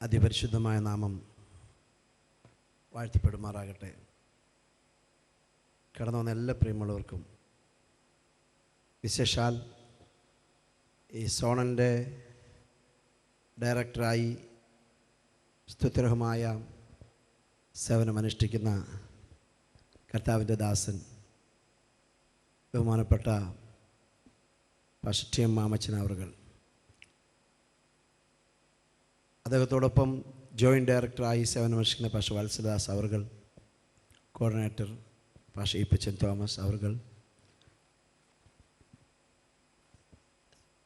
അതിപരിശുദ്ധമായ നാമം വാഴ്ത്തപ്പെടുമാറാകട്ടെ. കടന്നു വന്ന എല്ലാ പ്രിയമുള്ളവർക്കും, വിശേഷാൽ ഈ സോണൻ്റെ ഡയറക്ടറായി സ്തുത്യർഹമായ സേവനമനുഷ്ഠിക്കുന്ന കർത്താവിൻ്റെ ദാസൻ ബഹുമാനപ്പെട്ട പാസ്റ്റർ ടി എം മാമച്ചൻ അവറുകൾ, അദ്ദേഹത്തോടൊപ്പം ജോയിൻറ്റ് ഡയറക്ടറായി സേവനമനുഷ്ഠിക്കുന്ന പാസ്റ്റർ വത്സലദാസ് അവറുകൾ, കോർഡിനേറ്റർ പാസ്റ്റർ ഈപ്പച്ചൻ തോമസ് അവറുകൾ,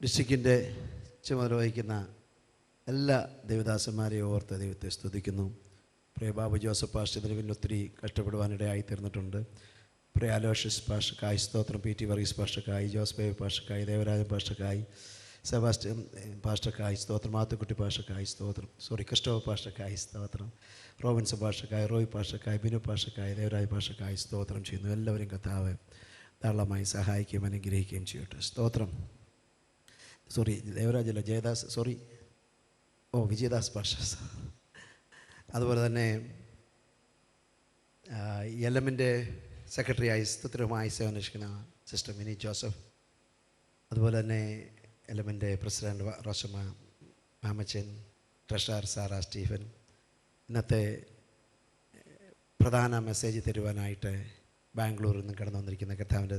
ഡിസ്ട്രിക്റ്റിൻ്റെ ചുമതല വഹിക്കുന്ന എല്ലാ ദൈവദാസന്മാരെയും ഓർത്ത് ദൈവത്തെ സ്തുതിക്കുന്നു. പ്രിയ ബാബു ജോസഫ് പാസ്റ്റർ ഇതിന് പിന്നെ ഒത്തിരി കഷ്ടപ്പെടുവാനിടയായി തീർന്നിട്ടുണ്ട്. പ്രിയ അലോഷ്യസ് പാസ്റ്റർക്കായി സ്തോത്രം, പി ടി വർഗീസ് പാസ്റ്റർക്കായി, ജോസ് ബേബി പാസ്റ്റർക്കായി, ദേവരാജൻ പാസ്റ്റർക്കായി, സെബാസ്റ്റ്യൻ പാസ്റ്റർക്കായി സ്തോത്രം, മാത്തുക്കുട്ടി പാസ്റ്റർക്കായി സ്തോത്രം, ക്രിസ്റ്റോഫ് പാസ്റ്റർക്കായി സ്തോത്രം, റോബിൻസൺ പാസ്റ്റർക്കായി, റോയ് പാസ്റ്റർക്കായി, ബിനു പാസ്റ്റർക്കായി, ദേവരാജ് പാസ്റ്റർക്കായി സ്തോത്രം ചെയ്യുന്നു. എല്ലാവരും കർത്താവ് ധാരാളമായി സഹായിക്കുകയും അനുഗ്രഹിക്കുകയും ചെയ്യട്ടെ. സ്തോത്രം. ദേവരാജല്ല, ജയദാസ്, വിജയദാസ് പാസ്റ്റർ. അതുപോലെ തന്നെ എല്ലമിൻ്റെ സെക്രട്ടറിയായി സ്തുത്യർഹമായി സേവനമനുഷ്ഠിക്കുന്ന സിസ്റ്റർ മിനി ജോസഫ്, അതുപോലെ തന്നെ എല്ലമിൻ്റെ president Roshamma Mamachan, treasurer Sara Stephen, ഇന്നത്തെ പ്രധാന മെസ്സേജ് തരുവാനായിട്ട് ബാംഗ്ലൂരിൽ നിന്ന് കടന്നു വന്നിരിക്കുന്ന കർത്താവിൻ്റെ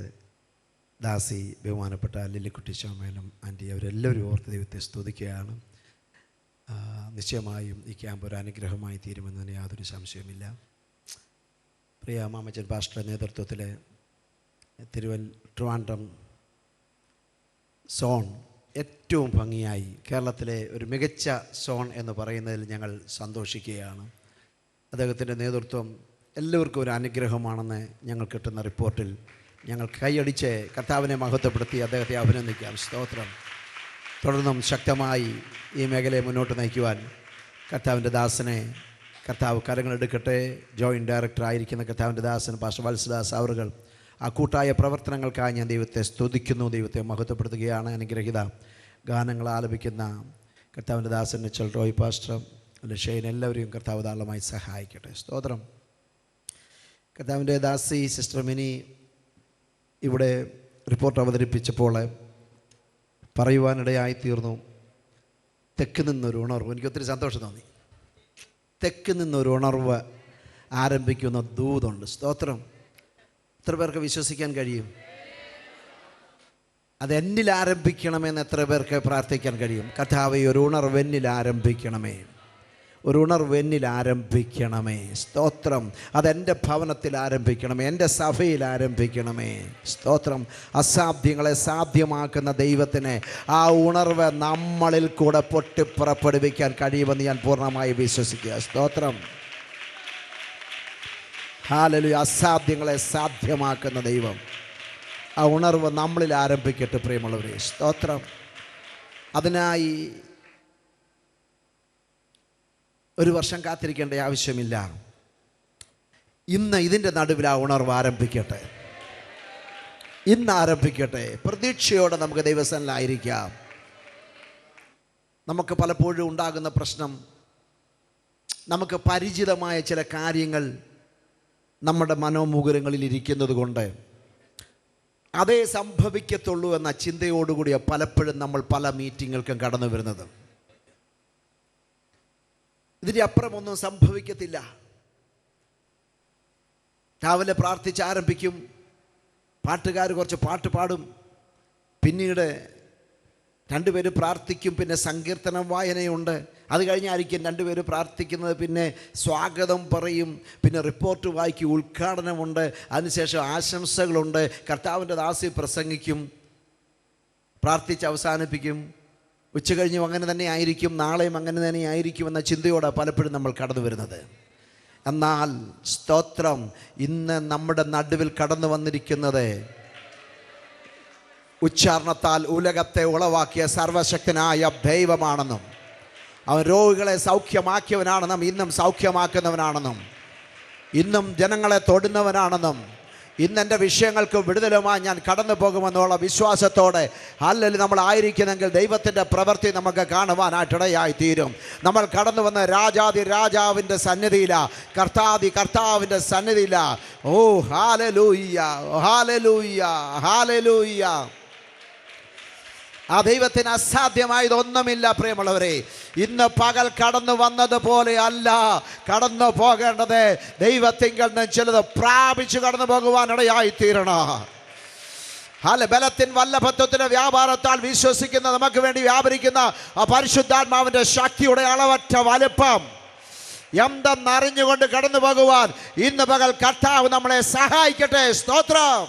ദാസി ബഹുമാനപ്പെട്ട ലില്ലിക്കുട്ടി ശോമേലും ആൻറ്റി, അവരെല്ലാവരും ഓർത്ത് ദൈവത്തെ സ്തുതിക്കുകയാണ്. നിശ്ചയമായും ഈ ക്യാമ്പ് ഒരു അനുഗ്രഹമായി തീരുമെന്നതിന് യാതൊരു സംശയമില്ല. പ്രിയ മാമച്ചൻ പാസ്റ്ററുടെ നേതൃത്വത്തിൽ ട്രിവാൻഡ്രം സോൺ ഏറ്റവും ഭംഗിയായി, കേരളത്തിലെ ഒരു മികച്ച സോൺ എന്ന് പറയുന്നതിൽ ഞങ്ങൾ സന്തോഷിക്കുകയാണ്. അദ്ദേഹത്തിൻ്റെ നേതൃത്വം എല്ലാവർക്കും ഒരു അനുഗ്രഹമാണെന്ന് ഞങ്ങൾ കിട്ടുന്ന റിപ്പോർട്ടിൽ ഞങ്ങൾ കൈയടിച്ച് കർത്താവിനെ മഹത്വപ്പെടുത്തി അദ്ദേഹത്തെ അഭിനന്ദിക്കാം. സ്തോത്രം. തുടർന്നും ശക്തമായി ഈ മേഖലയെ മുന്നോട്ട് നയിക്കുവാൻ കർത്താവിൻ്റെ ദാസനെ കർത്താവ് കരങ്ങളെടുക്കട്ടെ. ജോയിൻറ്റ് ഡയറക്ടറായിരിക്കുന്ന കർത്താവിൻ്റെ ദാസൻ പാസ്റ്റർ വത്സലദാസ് അവറുകൾ, ആ കൂട്ടായ പ്രവർത്തനങ്ങൾക്കായി ഞാൻ ദൈവത്തെ സ്തുതിക്കുന്നു, ദൈവത്തെ മഹത്വപ്പെടുത്തുകയാണ്. അനുഗ്രഹിത ഗാനങ്ങൾ ആലപിക്കുന്ന കർത്താവിൻ്റെ ദാസൻ H L Roy pastor, Shane, എല്ലാവരെയും കർത്താവ് ധാരാളമായി സഹായിക്കട്ടെ. സ്തോത്രം. കർത്താവിൻ്റെ ദാസി സിസ്റ്റർ മിനി ഇവിടെ റിപ്പോർട്ട് അവതരിപ്പിച്ചപ്പോൾ പറയുവാനിടയായിത്തീർന്നു, തെക്ക് നിന്നൊരു ഉണർവ്. എനിക്കൊത്തിരി സന്തോഷം തോന്നി. തെക്ക് നിന്നൊരു ഉണർവ് ആരംഭിക്കുന്ന ദൂതുണ്ട്. സ്തോത്രം. എത്ര പേർക്ക് വിശ്വസിക്കാൻ കഴിയും? അത് എന്നിൽ ആരംഭിക്കണമെന്ന് എത്ര പേർക്ക് പ്രാർത്ഥിക്കാൻ കഴിയും? കർത്താവേ, ഒരു ഉണർവ് എന്നിൽ ആരംഭിക്കണമേ, ഒരു ഉണർവ് എന്നിൽ ആരംഭിക്കണമേ. സ്തോത്രം. അതെൻ്റെ ഭവനത്തിൽ ആരംഭിക്കണമേ, എൻ്റെ സഭയിൽ ആരംഭിക്കണമേ. സ്തോത്രം. അസാധ്യങ്ങളെ സാധ്യമാക്കുന്ന ദൈവത്തിന് ആ ഉണർവ് നമ്മളിൽ കൂടെ പൊട്ടിപ്പുറപ്പെടുവിക്കാൻ കഴിയുമെന്ന് ഞാൻ പൂർണ്ണമായി വിശ്വസിക്കുക. സ്തോത്രം. ഹല്ലേലൂയ. അസാധ്യങ്ങളെ സാധ്യമാക്കുന്ന ദൈവം ആ ഉണർവ് നമ്മളിൽ ആരംഭിക്കട്ടെ പ്രിയമുള്ളവരെ. സ്തോത്രം. അതിനായി ഒരു വർഷം കാത്തിരിക്കേണ്ട ആവശ്യമില്ല. ഇന്ന് ഇതിൻ്റെ നടുവിൽ ആ ഉണർവ് ആരംഭിക്കട്ടെ. ഇന്ന് ആരംഭിക്കട്ടെ. പ്രതീക്ഷയോടെ നമുക്ക് ദൈവസന്നിധിയിലായിരിക്കാം. നമുക്ക് പലപ്പോഴും ഉണ്ടാകുന്ന പ്രശ്നം, നമുക്ക് പരിചിതമായ ചില കാര്യങ്ങൾ നമ്മുടെ മനോമുകുരങ്ങളിൽ ഇരിക്കുന്നത് കൊണ്ട് അതേ സംഭവിക്കത്തുള്ളൂ എന്ന ചിന്തയോടുകൂടിയ പലപ്പോഴും നമ്മൾ പല മീറ്റിങ്ങുകൾക്കും കടന്നു വരുന്നത്. ഇതിൻ്റെ അപ്പുറമൊന്നും സംഭവിക്കത്തില്ല. രാവിലെ പ്രാർത്ഥിച്ച് ആരംഭിക്കും, പാട്ടുകാർ കുറച്ച് പാട്ട് പാടും, പിന്നീട് രണ്ടുപേര് പ്രാർത്ഥിക്കും, പിന്നെ സങ്കീർത്തനം വായനയുണ്ട്, അത് കഴിഞ്ഞായിരിക്കും രണ്ടുപേര് പ്രാർത്ഥിക്കുന്നത്, പിന്നെ സ്വാഗതം പറയും, പിന്നെ റിപ്പോർട്ട് വായിക്കും, ഉദ്ഘാടനമുണ്ട്, അതിനുശേഷം ആശംസകളുണ്ട്, കർത്താവിൻ്റെ ദാസി പ്രസംഗിക്കും, പ്രാർത്ഥിച്ച് അവസാനിപ്പിക്കും. ഉച്ച കഴിഞ്ഞും അങ്ങനെ തന്നെ ആയിരിക്കും, നാളെയും അങ്ങനെ തന്നെ ആയിരിക്കും എന്ന ചിന്തയോടെ പലപ്പോഴും നമ്മൾ കടന്നു വരുന്നത്. എന്നാൽ സ്തോത്രം, ഇന്ന് നമ്മുടെ നടുവിൽ കടന്നു വന്നിരിക്കുന്നത് ഉച്ചാരണത്താൽ ഉലകത്തെ ഉളവാക്കിയ സർവശക്തനായ ദൈവമാണെന്നും അവൻ രോഗികളെ സൗഖ്യമാക്കിയവനാണെന്നും ഇന്നും സൗഖ്യമാക്കുന്നവനാണെന്നും ഇന്നും ജനങ്ങളെ തൊടുന്നവനാണെന്നും ഇന്നെൻ്റെ വിഷയങ്ങൾക്ക് വിടുതലുമായി ഞാൻ കടന്നു പോകുമെന്നുള്ള വിശ്വാസത്തോടെ അല്ലെങ്കിൽ നമ്മൾ ആയിരിക്കുന്നെങ്കിൽ ദൈവത്തിൻ്റെ പ്രവൃത്തി നമുക്ക് കാണുവാനായിട്ടിടയായി തീരും. നമ്മൾ കടന്നു വന്ന രാജാതി രാജാവിൻ്റെ സന്നിധിയിലാണ്, കർത്താവിൻ്റെ സന്നിധിയിലാണ്. ഓ ഹല്ലേലൂയ, ഹല്ലേലൂയ, ഹല്ലേലൂയ. ആ ദൈവത്തിന് അസാധ്യമായതൊന്നുമില്ല. പ്രിയമുള്ളവരെ, ഇന്ന് പകൽ കടന്നു വന്നതുപോലെ അല്ല കടന്നു പോകേണ്ടത്. ദൈവത്തിങ്കൽ നിന്ന് ചിലത് പ്രാപിച്ചു കടന്നു പോകുവാനിടയായി തീരണം. ബലത്തിൻ വല്ലഭത്വത്തിന്റെ വ്യാപാരത്താൽ വിശ്വസിക്കുന്ന നമുക്ക് വേണ്ടി വ്യാപരിക്കുന്ന ആ പരിശുദ്ധാത്മാവിന്റെ ശക്തിയുടെ അളവറ്റ വലുപ്പം എന്തെന്നറിഞ്ഞുകൊണ്ട് കടന്നു പോകുവാൻ ഇന്ന് പകൽ കർത്താവ് നമ്മളെ സഹായിക്കട്ടെ. സ്തോത്രം.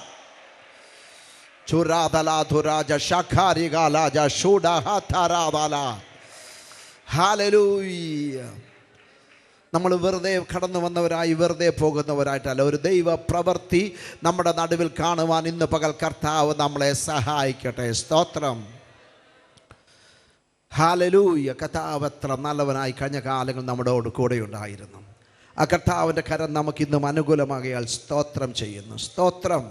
നമ്മൾ വെറുതെ കടന്നു വന്നവരായി വെറുതെ പോകുന്നവരായിട്ടല്ല, ഒരു ദൈവ പ്രവൃത്തി നമ്മുടെ നടുവിൽ കാണുവാൻ ഇന്ന് പകൽ കർത്താവ് നമ്മളെ സഹായിക്കട്ടെ. സ്തോത്രം. ഹല്ലേലൂയ. കർത്താവ് എത്ര നല്ലവനായി കഴിഞ്ഞ കാലങ്ങൾ നമ്മളോട് കൂടെ ഉണ്ടായിരുന്നു. ആ കർത്താവിൻ്റെ കരം നമുക്കിന്നും അനുകൂലമാകിയാൽ സ്തോത്രം ചെയ്യുന്നു. സ്തോത്രം.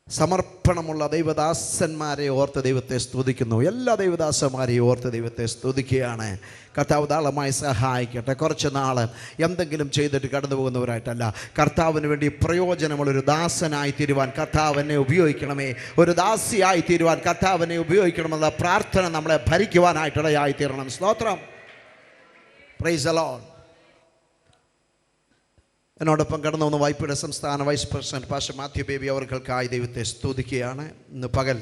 സമർപ്പണമുള്ള ദൈവദാസന്മാരെ ഓർത്ത് ദൈവത്തെ സ്തുതിക്കുന്നു. എല്ലാ ദൈവദാസന്മാരെയും ഓർത്ത് ദൈവത്തെ സ്തുതിക്കുകയാണ്. കർത്താവ് ധാരാളമായി സഹായിക്കട്ടെ. കുറച്ച് നാൾ എന്തെങ്കിലും ചെയ്തിട്ട് കടന്നു പോകുന്നവരായിട്ടല്ല, കർത്താവിന് വേണ്ടി പ്രയോജനമുള്ളൊരു ദാസനായി തീരുവാൻ കർത്താവിനെ ഉപയോഗിക്കണമേ, ഒരു ദാസിയായി തീരുവാൻ കർത്താവിനെ ഉപയോഗിക്കണമെന്ന പ്രാർത്ഥന നമ്മളെ ഭരിക്കുവാനായിട്ടിടയായി തീരണം. സ്തോത്രം. Praise the lord. എന്നോടൊപ്പം കടന്നു വന്ന വൈപ്പിയുടെ സംസ്ഥാന vice president pastor Mathew Baby അവർക്കായി ദൈവത്തെ സ്തുതിക്കുകയാണ്. ഇന്ന് പകൽ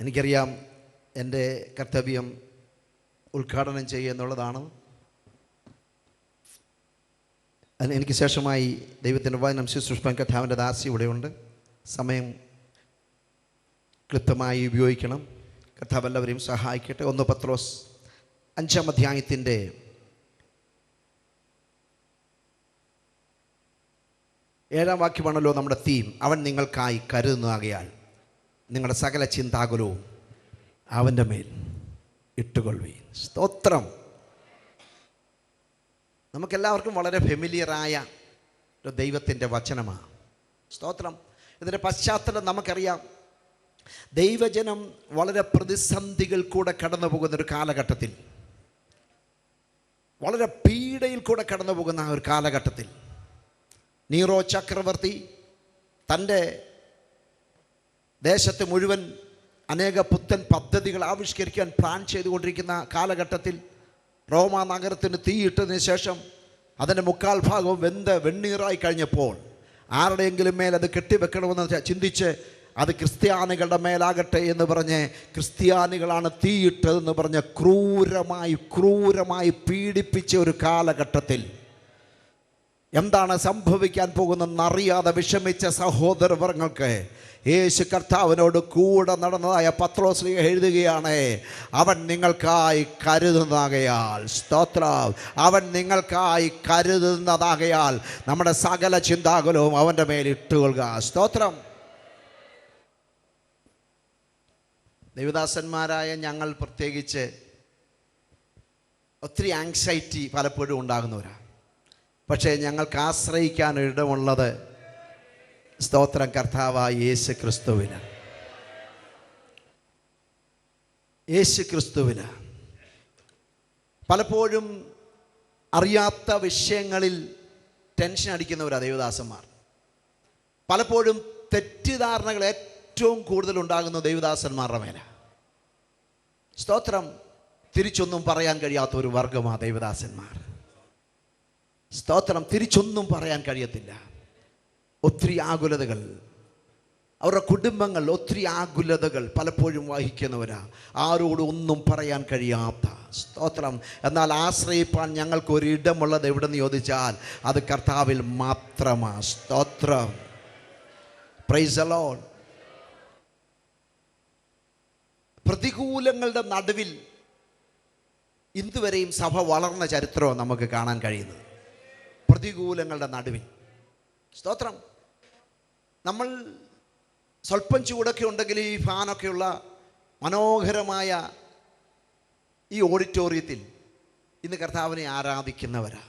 എനിക്കറിയാം എൻ്റെ കർത്തവ്യം ഉദ്ഘാടനം ചെയ്യുക എന്നുള്ളതാണ്. എനിക്ക് ശേഷമായി ദൈവത്തിൻ്റെ വചനം ശുശ്രൂഷിപ്പാൻ കർത്താവിൻ്റെ ദാസി ഇവിടെയുണ്ട്. സമയം ക്ലിപ്തമായി ഉപയോഗിക്കണം. കർത്താവ് എല്ലാവരെയും സഹായിക്കട്ടെ. 1 പത്രോസ് 5-ാം അധ്യായത്തിൻ്റെ 7-ാം വാക്യമാണല്ലോ നമ്മുടെ തീം. അവൻ നിങ്ങൾക്കായി കരുതുന്നതാകയാൽ നിങ്ങളുടെ സകല ചിന്താകുലവും അവൻ്റെ മേൽ ഇട്ടുകൊള്ളുവീൻ. സ്തോത്രം. നമുക്കെല്ലാവർക്കും വളരെ ഫെമിലിയറായ ഒരു ദൈവത്തിൻ്റെ വചനമാണ്. സ്തോത്രം. ഇതിൻ്റെ പശ്ചാത്തലം നമുക്കറിയാം. ദൈവജനം വളരെ പ്രതിസന്ധികൾ കൂടെ കടന്നു പോകുന്നൊരു കാലഘട്ടത്തിൽ, വളരെ പീഡയിൽ കൂടെ കടന്നു പോകുന്ന ഒരു കാലഘട്ടത്തിൽ നീറോ ചക്രവർത്തി തൻ്റെ ദേശത്ത് മുഴുവൻ അനേക പുത്തൻ പദ്ധതികൾ ആവിഷ്കരിക്കാൻ പ്ലാൻ ചെയ്തുകൊണ്ടിരിക്കുന്ന കാലഘട്ടത്തിൽ റോമാ നഗരത്തിന് തീയിട്ടതിന് ശേഷം അതിൻ്റെ 3/4 ഭാഗവും വെണ്ണീറായി കഴിഞ്ഞപ്പോൾ ആരുടെയെങ്കിലും മേൽ അത് കെട്ടിവെക്കണമെന്ന് ചിന്തിച്ച് അത് ക്രിസ്ത്യാനികളുടെ മേലാകട്ടെ എന്ന് പറഞ്ഞ് ക്രിസ്ത്യാനികളാണ് തീയിട്ടതെന്ന് പറഞ്ഞ് ക്രൂരമായി പീഡിപ്പിച്ച ഒരു കാലഘട്ടത്തിൽ എന്താണ് സംഭവിക്കാൻ പോകുന്നതെന്നറിയാതെ വിഷമിച്ച സഹോദരവർഗങ്ങൾക്ക് യേശു കർത്താവിനോട് കൂടെ നടന്നതായ പത്രോസ് എഴുതുകയാണ്, അവൻ നിങ്ങൾക്കായി കരുതുന്നതാകയാൽ. സ്തോത്രം. അവൻ നിങ്ങൾക്കായി കരുതുന്നതാകയാൽ നമ്മുടെ സകല ചിന്താകുലവും അവൻ്റെ മേൽ ഇട്ടുകൊള്ളുക. സ്തോത്രം. ദൈവദാസന്മാരായ ഞങ്ങൾ പ്രത്യേകിച്ച് ഒത്തിരി ആങ്സൈറ്റി പലപ്പോഴും ഉണ്ടാകുന്നവരാണ്. പക്ഷേ ഞങ്ങൾക്ക് ആശ്രയിക്കാൻ ഇടമുള്ളത് സ്തോത്രം കർത്താവായ യേശു ക്രിസ്തുവിലാണ്. യേശു ക്രിസ്തുവിലാണ്. പലപ്പോഴും അറിയാത്ത വിഷയങ്ങളിൽ ടെൻഷൻ അടിക്കുന്നവരാണ് ദൈവദാസന്മാർ. പലപ്പോഴും തെറ്റിദ്ധാരണകൾ ഏറ്റവും കൂടുതൽ ഉണ്ടാകുന്ന ദൈവദാസന്മാരുടെ മേലെ. സ്തോത്രം. തിരിച്ചൊന്നും പറയാൻ കഴിയാത്ത ഒരു വർഗമാണ് ദൈവദാസന്മാർ. സ്തോത്രം. തിരിച്ചൊന്നും പറയാൻ കഴിയത്തില്ല. ഒത്തിരി ആകുലതകൾ, അവരുടെ കുടുംബങ്ങൾ ഒത്തിരി ആകുലതകൾ പലപ്പോഴും വഹിക്കുന്നവരാ. ആരോടും ഒന്നും പറയാൻ കഴിയാത്ത. സ്തോത്രം. എന്നാൽ ആശ്രയിപ്പാൻ ഞങ്ങൾക്ക് ഒരിടമുള്ളത് എവിടെന്ന് ചോദിച്ചാൽ അത് കർത്താവിൽ മാത്രമാണ്. സ്തോത്രം. Praise the Lord. പ്രതികൂലങ്ങളുടെ നടുവിൽ ഇന്നുവരെയും സഭ വളർന്ന ചരിത്രമാണ് നമുക്ക് കാണാൻ കഴിയുന്നത്. പ്രതികൂലങ്ങളുടെ നടുവിൽ. സ്തോത്രം. നമ്മൾ സ്വല്പം ചൂടൊക്കെ ഉണ്ടെങ്കിൽ ഈ ഫാനൊക്കെയുള്ള മനോഹരമായ ഈ ഓഡിറ്റോറിയത്തിൽ ഇന്ന് കർത്താവിനെ ആരാധിക്കുന്നവരാ.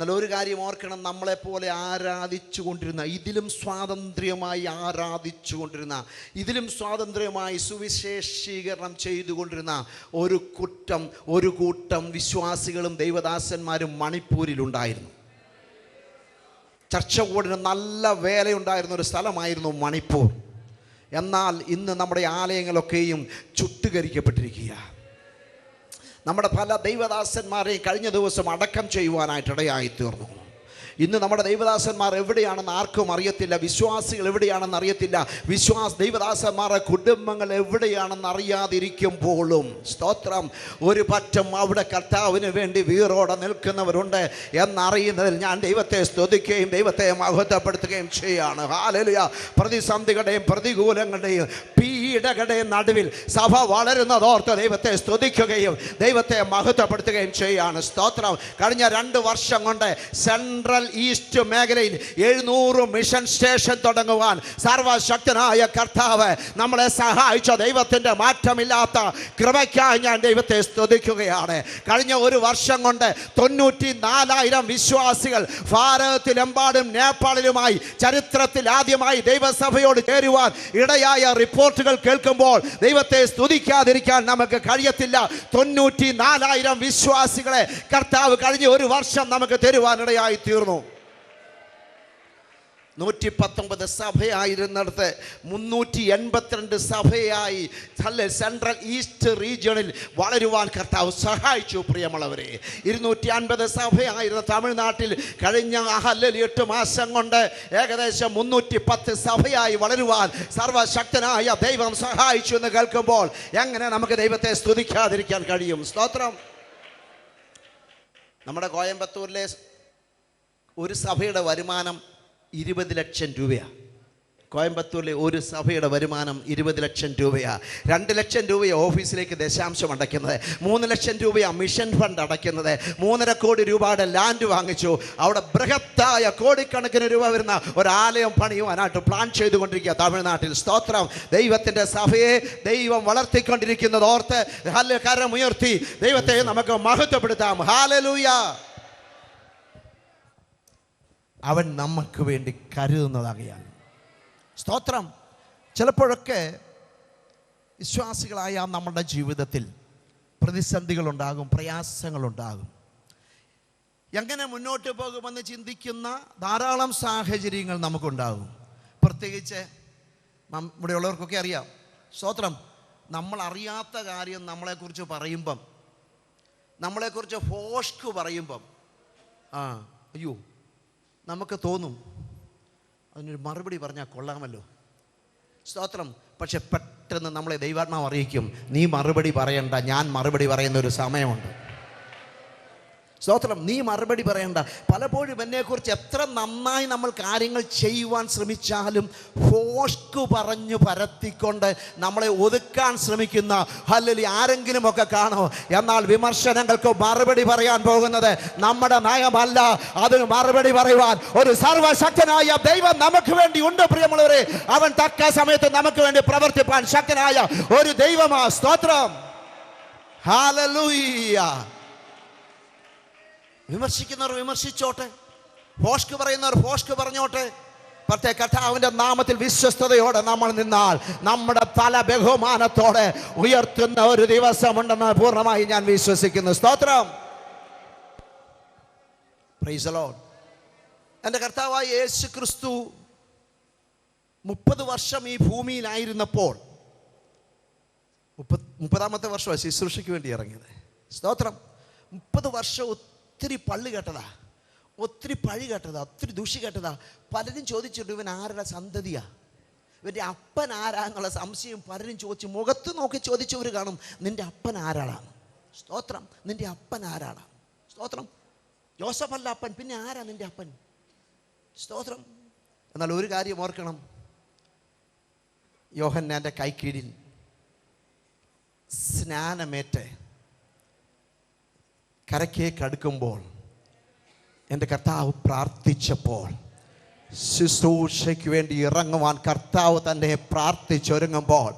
എന്നാൽ ഒരു കാര്യം ഓർക്കണം, നമ്മളെപ്പോലെ ആരാധിച്ചു കൊണ്ടിരുന്ന, ഇതിലും സ്വാതന്ത്ര്യമായി ആരാധിച്ചു കൊണ്ടിരുന്ന, ഇതിലും സ്വാതന്ത്ര്യമായി സുവിശേഷീകരണം ചെയ്തുകൊണ്ടിരുന്ന ഒരു കൂട്ടം വിശ്വാസികളും ദൈവദാസന്മാരും മണിപ്പൂരിലുണ്ടായിരുന്നു. ചർച്ച കൂടിന് നല്ല വേലയുണ്ടായിരുന്ന ഒരു സ്ഥലമായിരുന്നു മണിപ്പൂർ. എന്നാൽ ഇന്ന് നമ്മുടെ ആലയങ്ങളൊക്കെയും ചുട്ടുകരിക്കപ്പെട്ടിരിക്കുക. നമ്മുടെ പല ദൈവദാസന്മാരെയും കഴിഞ്ഞ ദിവസം അടക്കം ചെയ്യുവാനായിട്ട് ഇടയായി തീർന്നു. ഇന്ന് നമ്മുടെ ദൈവദാസന്മാർ എവിടെയാണെന്ന് ആർക്കും അറിയത്തില്ല. വിശ്വാസികൾ എവിടെയാണെന്ന് അറിയത്തില്ല. ദൈവദാസന്മാരുടെ കുടുംബങ്ങൾ എവിടെയാണെന്ന് അറിയാതിരിക്കുമ്പോഴും സ്തോത്രം, ഒരു പറ്റം അവിടെ കർത്താവിന് വേണ്ടി വീറോടെ നിൽക്കുന്നവരുണ്ട് എന്നറിയുന്നതിൽ ഞാൻ ദൈവത്തെ സ്തുതിക്കുകയും ദൈവത്തെ മഹത്വപ്പെടുത്തുകയും ചെയ്യാണ്. ഹല്ലേലൂയ. പ്രതിസന്ധികളുടെയും പ്രതികൂലങ്ങളുടെയും പീഡകളുടെയും നടുവിൽ സഭ വളരുന്നതോർത്ത് ദൈവത്തെ സ്തുതിക്കുകയും ദൈവത്തെ മഹത്വപ്പെടുത്തുകയും ചെയ്യാണ്. സ്തോത്രം. കഴിഞ്ഞ 2 വർഷം കൊണ്ട് സെൻട്രൽ ഈസ്റ്റ് മേഖലയിൽ 700 മിഷൻ സ്റ്റേഷൻ തുടങ്ങുവാൻ സർവശക്തനായ കർത്താവ് നമ്മളെ സഹായിച്ച ദൈവത്തിൻ്റെ മാറ്റമില്ലാത്ത കൃപയ്ക്കായി ഞാൻ ദൈവത്തെ സ്തുതിക്കുകയാണ്. കഴിഞ്ഞ 1 വർഷം കൊണ്ട് 94,000 വിശ്വാസികൾ ഭാരതത്തിലെമ്പാടും നേപ്പാളിലുമായി ചരിത്രത്തിൽ ആദ്യമായി ദൈവസഭയോട് ചേരുവാൻ ഇടയായ റിപ്പോർട്ടുകൾ കേൾക്കുമ്പോൾ ദൈവത്തെ സ്തുതിക്കാതിരിക്കാൻ നമുക്ക് കഴിയത്തില്ല. 94,000 വിശ്വാസികളെ കർത്താവ് കഴിഞ്ഞ 1 വർഷം നമുക്ക് തരുവാനിടയായി തീർന്നു. 119 സഭയായിരുന്നിടത്ത് 382 സഭയായി സെൻട്രൽ ഈസ്റ്റ് റീജിയണിൽ വളരുവാൻ കർത്താവ് സഹായിച്ചു. പ്രിയമുള്ളവരെ, 250 സഭയായിരുന്ന തമിഴ്നാട്ടിൽ കഴിഞ്ഞ 8 മാസം കൊണ്ട് ഏകദേശം 310 സഭയായി വളരുവാൻ സർവശക്തനായ ദൈവം സഹായിച്ചു എന്ന് കേൾക്കുമ്പോൾ എങ്ങനെ നമുക്ക് ദൈവത്തെ സ്തുതിക്കാതിരിക്കാൻ കഴിയും? സ്തോത്രം. നമ്മുടെ കോയമ്പത്തൂരിലെ ഒരു സഭയുടെ വരുമാനം 20 ലക്ഷം രൂപയാണ്. കോയമ്പത്തൂരിലെ ഒരു സഭയുടെ വരുമാനം 20 ലക്ഷം രൂപയാണ്. 2 ലക്ഷം രൂപയാണ് ഓഫീസിലേക്ക് ദശാംശം അടയ്ക്കുന്നത്. 3 ലക്ഷം രൂപയാണ് മിഷൻ ഫണ്ട് അടയ്ക്കുന്നത്. 3.5 കോടി രൂപയുടെ ലാൻഡ് വാങ്ങിച്ചു. അവിടെ ബൃഹത്തായ കോടിക്കണക്കിന് രൂപ വരുന്ന ഒരാലയം പണിയുവാനായിട്ട് പ്ലാൻ ചെയ്തുകൊണ്ടിരിക്കുക തമിഴ്നാട്ടിൽ. സ്തോത്രം. ദൈവത്തിൻ്റെ സഭയെ ദൈവം വളർത്തിക്കൊണ്ടിരിക്കുന്നത് ഓർത്ത് കരമുയർത്തി ദൈവത്തെ നമുക്ക് മഹത്വപ്പെടുത്താം. ഹല്ലേലൂയ. അവൻ നമുക്ക് വേണ്ടി കരുതുന്നതാകയാൽ. സ്തോത്രം. ചിലപ്പോഴൊക്കെ വിശ്വാസികളായ നമ്മുടെ ജീവിതത്തിൽ പ്രതിസന്ധികളുണ്ടാകും, പ്രയാസങ്ങളുണ്ടാകും. എങ്ങനെ മുന്നോട്ട് പോകുമെന്ന് ചിന്തിക്കുന്ന ധാരാളം സാഹചര്യങ്ങൾ നമുക്കുണ്ടാകും. പ്രത്യേകിച്ച് ഇവിടെയുള്ളവർക്കൊക്കെ അറിയാം. സ്തോത്രം. നമ്മൾ അറിയാത്ത കാര്യം നമ്മളെക്കുറിച്ച് പറയുമ്പം, നമ്മളെക്കുറിച്ച് ഫോഷ്ക്ക് പറയുമ്പം അയ്യോ നമുക്ക് തോന്നും അതിനൊരു മറുപടി പറഞ്ഞാൽ കൊള്ളാമല്ലോ. സ്തോത്രം. പക്ഷെ പെട്ടെന്ന് നമ്മളെ ദൈവാത്മാവ് അറിയിക്കും, നീ മറുപടി പറയണ്ട, ഞാൻ മറുപടി പറയുന്ന ഒരു സമയമുണ്ട്. സ്തോത്രം. നീ മറുപടി പറയണ്ട. പലപ്പോഴും എന്നെക്കുറിച്ച് എത്ര നന്നായി നമ്മൾ കാര്യങ്ങൾ ചെയ്യുവാൻ ശ്രമിച്ചാലും ഫോഷ്ക്ക് പറഞ്ഞു പരത്തിക്കൊണ്ട് നമ്മളെ ഒതുക്കാൻ ശ്രമിക്കുന്ന ആരെങ്കിലുമൊക്കെ കാണോ? എന്നാൽ വിമർശനങ്ങൾക്ക് മറുപടി പറയാൻ പോകുന്നത് നമ്മുടെ നയമല്ല. അതിന് മറുപടി പറയുവാൻ ഒരു സർവശക്തനായ ദൈവം നമുക്ക് വേണ്ടി ഉണ്ട്. പ്രിയമുള്ളവരെ, അവൻ തക്ക സമയത്ത് നമുക്ക് വേണ്ടി പ്രവർത്തിപ്പാൻ ശക്തനായ ഒരു ദൈവമാ. സ്തോത്രം. ഹല്ലേലൂയ. വിമർശിക്കുന്നവർ വിമർശിച്ചോട്ടെ, ഫോഷ്ക്ക് പറയുന്നവർ ഫോഷ്ക്ക് പറഞ്ഞോട്ടെ. പക്ഷേ കർത്താവിൻ്റെ നാമത്തിൽ വിശ്വസ്തയോടെ നമ്മൾ നിന്നാൽ നമ്മുടെ തല ബഹുമാനത്തോടെ ഉയർത്തുന്ന ഒരു ദിവസമുണ്ടെന്ന് പൂർണ്ണമായി ഞാൻ വിശ്വസിക്കുന്നു. സ്തോത്രം. Praise the Lord. എൻ്റെ കർത്താവായ യേശു ക്രിസ്തു 30 വർഷം ഈ ഭൂമിയിലായിരുന്നപ്പോൾ 30-ാമത്തെ വർഷമാണ് ശുശ്രൂഷയ്ക്ക് വേണ്ടി ഇറങ്ങിയത്. സ്തോത്രം. 30 വർഷം ഒത്തിരി പള്ളി കേട്ടതാ, ഒത്തിരി പഴി കേട്ടതാ, ഒത്തിരി ദൂഷി കേട്ടതാ. പലരും ചോദിച്ചിട്ട് ഇവൻ ആരുടെ സന്തതിയാ, ഇവൻ്റെ അപ്പൻ ആരാ എന്നുള്ള സംശയം പലരും ചോദിച്ചു. മുഖത്ത് നോക്കി ചോദിച്ചവർ കാണും, നിൻ്റെ അപ്പൻ ആരാളാണ്? സ്തോത്രം. നിൻ്റെ അപ്പൻ ആരാളാണ്? സ്തോത്രം. ജോസഫ് അല്ല അപ്പൻ, പിന്നെ ആരാ നിൻ്റെ അപ്പൻ? സ്തോത്രം. എന്നാൽ ഒരു കാര്യം ഓർക്കണം, യോഹന്നാൻ്റെ കൈക്കീഴിൽ സ്നാനമേറ്റ് കരക്കേക്ക് അടുക്കുമ്പോൾ എൻ്റെ കർത്താവ് പ്രാർത്ഥിച്ചപ്പോൾ, ശുശ്രൂഷയ്ക്ക് വേണ്ടി ഇറങ്ങുവാൻ കർത്താവ് തന്നെ പ്രാർത്ഥിച്ചൊരുങ്ങുമ്പോൾ,